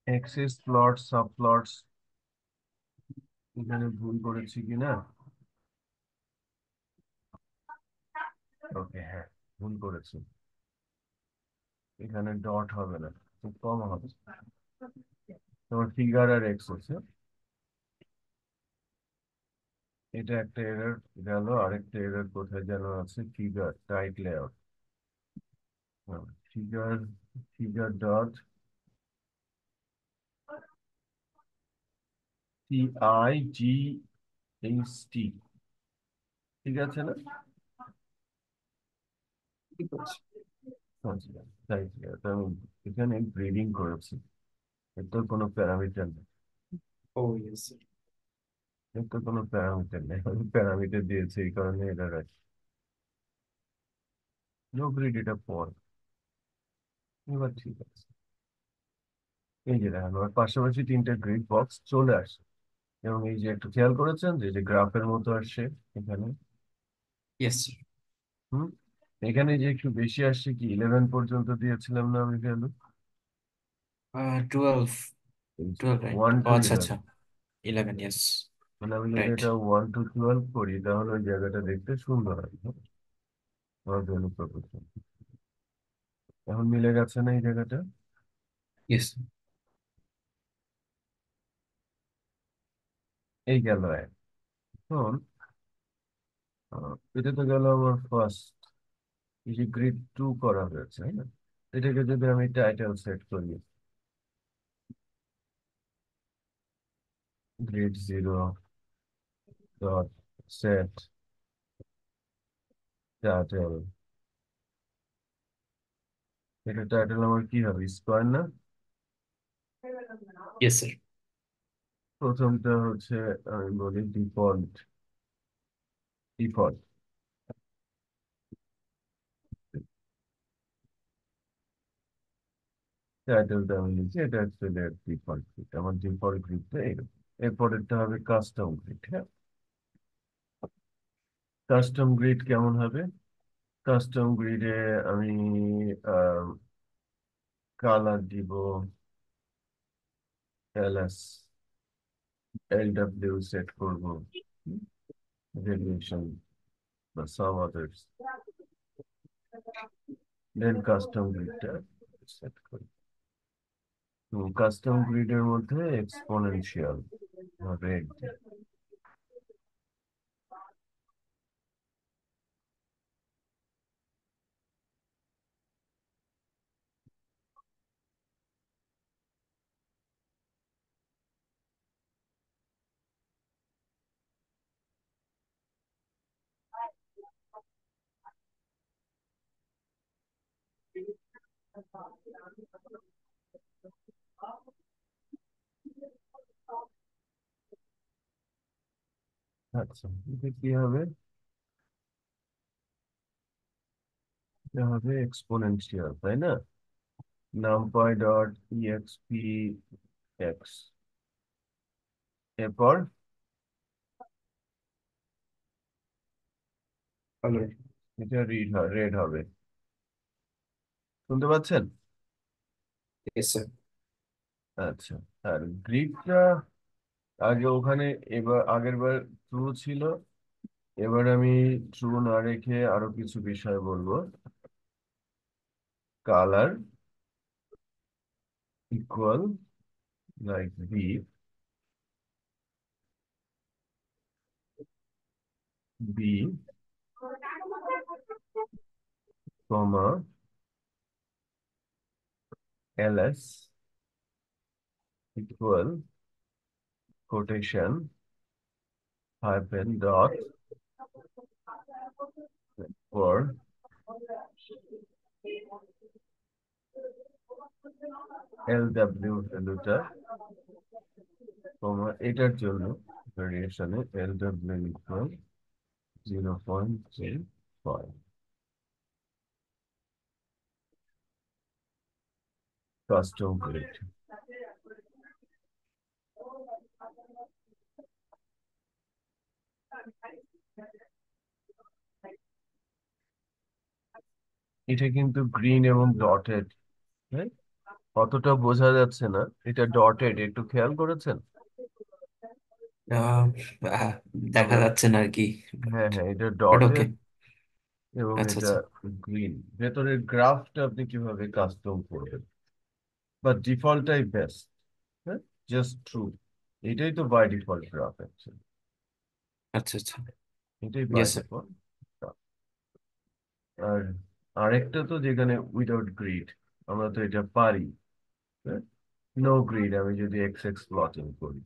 Axes plot, subplots, এখানে ভুল করেছি কিনা? ওকে, হ্যাঁ, ভুল করেছি। এখানে ডট হবে না, খুব কম হবে। তোমার ফিগার আর এক্সেস, এটা একটা এরর গেল। আরেকটা এরর কোথায় যেন আছে, figure tight layout. Figure, figure dot TIGHT, ঠিক আছে না? ঠিক আছে। আচ্ছা, তাই তো আমি এখানে গ্রেডিং করেছি, এর তো কোনো প্যারামিটার নেই। ও ইয়েস স্যার। এর তো কোনো প্যারামিটার নেই, আমি প্যারামিটার দিয়েছি এই কারণে এটা রাখি। নো গ্রিড, এটা পর। এবার ঠিক আছে, এই যে দেখেন আমার পাশাপাশি তিনটা গ্রিড বক্স চলে আসে। এবং এই যে একটু খেয়াল করেছেন যে যে গ্রাফের মতো আসছে এখানে। Yes sir. হুম, এখানে যে একটু বেশি আসছে কি, 11 পর্যন্ত দিয়েছিলাম না আমি ভ্যালু? 12, 12 রাইট, ওয়ান ও টু আচ্ছা 11 আচ্ছা, 11, ইয়েস মানে আমি যদি রাইট। এটা 1 to 12 করি তাহলে ওই জায়গাটা দেখতে সুন্দর হয়, হ্যাঁ? আমার ভ্যালু প্রপোর্শন এখন মিলে গেছে না এই জায়গাটা? ইয়েস এই গেল এক। এখন এটা তো গেল আমার ফার্স্ট, এই যে গ্রিড টু করা হয়েছে, তাই না? এটাকে যদি আমি টাইটেল সেট করি, grid zero dot set title, এটা টাইটেল আমার কি হবে, স্কোয়ার না? Yes sir. প্রথমটা হচ্ছে, আমি বলি ডিফল্ট, ডিফল্ট টাইটেলটা আমি লিখছি, এটা হচ্ছে ডিফল্ট গ্রিড। আমার ডিফল্ট গ্রিডটা এরকম। এরপরেরটা হবে কাস্টম গ্রিড, হ্যাঁ? কাস্টম গ্রিড কেমন হবে? কাস্টম গ্রিডে আমি কালার দিব এলএস, LW সেট করব, ভেরিয়েশন বা সাম আদার্স, দেন কাস্টম গ্রিডটা সেট করি। কাস্টম গ্রিডের মধ্যে এক্সপোনেনশিয়াল রেট, আচ্ছা, এটা কি হবে? এটা হবে এক্সপোনেনশিয়াল, তাই না? numpy ডট exp x এরপর এটা রেড হবে, শুনতে পাচ্ছেন? Yes sir. আচ্ছা, আর গ্রিডটা আগে ওখানে, এবার আগের বার ট্রু ছিল, এবার আমি ট্রু না রেখে আরো কিছু বিষয় বলবো। Colour equal like B comma ls equal quotation hyphen dot for lw ভ্যালুটা কমা এটার জন্য ভেরিয়েশনে lw ইকুয়াল 0.35 কাস্টম গ্রিড। এটা কিন্তু গ্রিন এবং ডটেড, হ্যাঁ, অতটা বোঝা যাচ্ছে না, এটা ডটেড, একটু খেয়াল করেছেন? আহ, আহ, দেখা আমরা, যাচ্ছে না আর কি। হ্যাঁ হ্যাঁ, এটা বাট ওকে। ডটেড এবং আচ্ছা এটা আচ্ছা। গ্রিন। ভেতরের গ্রাফটা আপনি কিভাবে কাস্টম করবেন, বা ডিফল্টটাই বেস্ট, হ্যাঁ, জাস্ট ট্রু, এটাই তো বাই ডিফল্ট গ্রাফ অ্যাকচুয়ালি, আচ্ছা আচ্ছা। এটাই বাই ইয়েস স্যার। ডিফল্ট। আর আরেকটা তো যেখানে উইদাউট গ্রিড, আমরা তো এটা পারি, নো গ্রিড, আমি যদি এক্স এক্স প্লটিং করি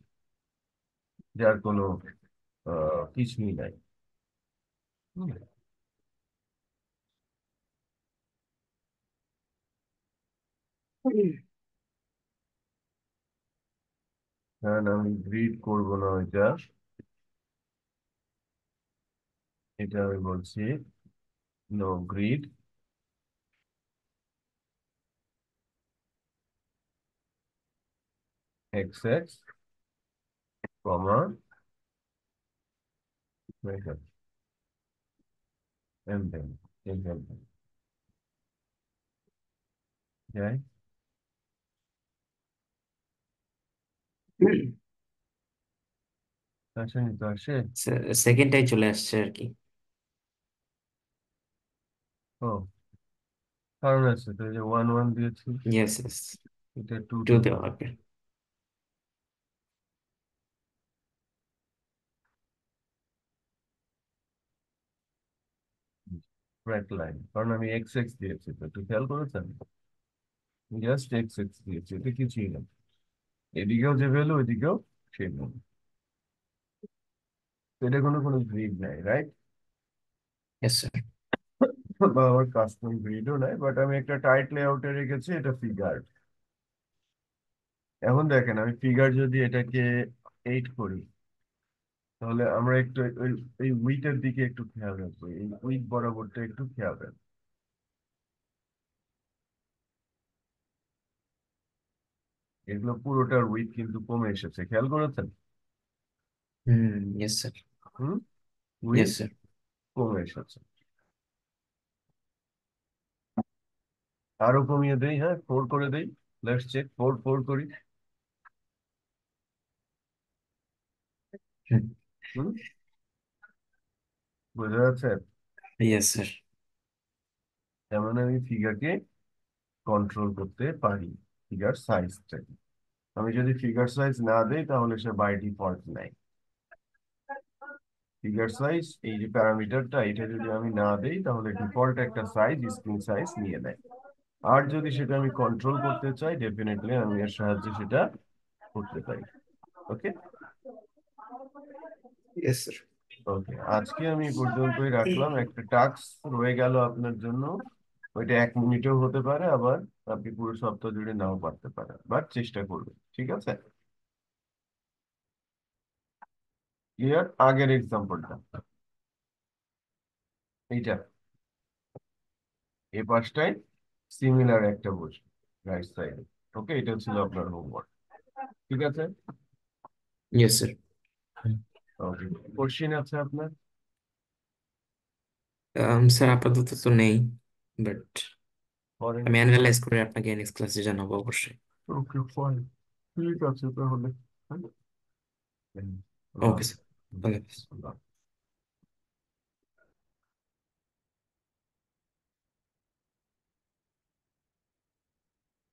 যার কোনো কিছুই নাই। হুম। কারণ আমি গ্রিড করবো না ওইটা, এটা আমি বলছি নো গ্রিড এক্স এক্স কমা এম দেন যাই, আসেনি তো, আসে। সেকেন্ডটাই চলে আসছে আর কি। ও, কারণ আছে তো, এই যে 1 1 দিয়েছি, ইয়েস ইয়েস। এটা 2 টু 2 দেওয়া হবে। লাগবে। রাইট লাইন, কারণ আমি এক্স এক্স দিয়েছি, তো একটু খেয়াল করেছেন, জাস্ট এক্স এক্স দিয়েছি, এটা কিছুই না, এদিকেও যে ভ্যালু ওইদিকেও সেই ভ্যালু, এটা কোনো কোনো গ্রিড নাই, রাইট? Yes sir. বা আমার কাস্টম গ্রিডও নাই, বাট আমি একটা টাইট লেআউটে রেখেছি, এটা ফিগার। এখন দেখেন, আমি ফিগার যদি এটাকে 8 করি, তাহলে আমরা একটু এই উইথের দিকে একটু খেয়াল রাখবো, এই উইথ বরাবরটা একটু খেয়াল রাখবো। এগুলো পুরোটার উইথ কিন্তু কমে এসেছে, খেয়াল করেছেন? হুম। Yes sir. হুম, ইয়েস উইথ স্যার। কমে এসেছে। আরো কমিয়ে দেই, হ্যাঁ, 4 করে দেই, লেটস চেক, 4 4 করি। হুম, বোঝা যাচ্ছে? Yes sir. যেমন আমি ফিগারকে কন্ট্রোল করতে পারি, ফিগার সাইজটাকে, আমি যদি ফিগার সাইজ না দেই তাহলে সে বাই ডিফল্ট নেয়। ফিগার সাইজ, এই যে প্যারামিটারটা, এটা যদি আমি না দেই তাহলে ডিফল্ট একটা সাইজ, স্ক্রিন সাইজ নিয়ে নেয়। আর যদি সেটা আমি কন্ট্রোল করতে চাই, ডেফিনেটলি আমি এর সাহায্যে সেটা করতে পারি। ওকে, ইয়েস স্যার। ওকে, আজকে আমি এই পর্যন্তই রাখলাম, একটা টাস্ক রয়ে গেল আপনার জন্য, ওইটা 1 মিনিটেও হতে পারে, আবার আপনি পুরো সপ্তাহ জুড়ে নাও পারতে পারেন, বাট চেষ্টা করবেন, ঠিক আছে? ক্লিয়ার? আগের এক্সাম্পলটা, এইটা, এ পাশটায় সিমিলার একটা বসবে, রাইট সাইডে। ওকে, এটা ছিল আপনার হোমওয়ার্ক। ঠিক আছে। Yes sir. ওকে, কোশ্চেন আছে আপনার? স্যার আপাতত তো নেই, বাট করেন। আমি অ্যানালাইজ করে আপনাকে নেক্সট ক্লাসে জানাবো অবশ্যই। ওকে, ফাইন। ঠিক আছে তাহলে। হ্যাঁ। ওকে স্যার, আল্লাহ আল্লাহ হাফিজ। আল্লাহ।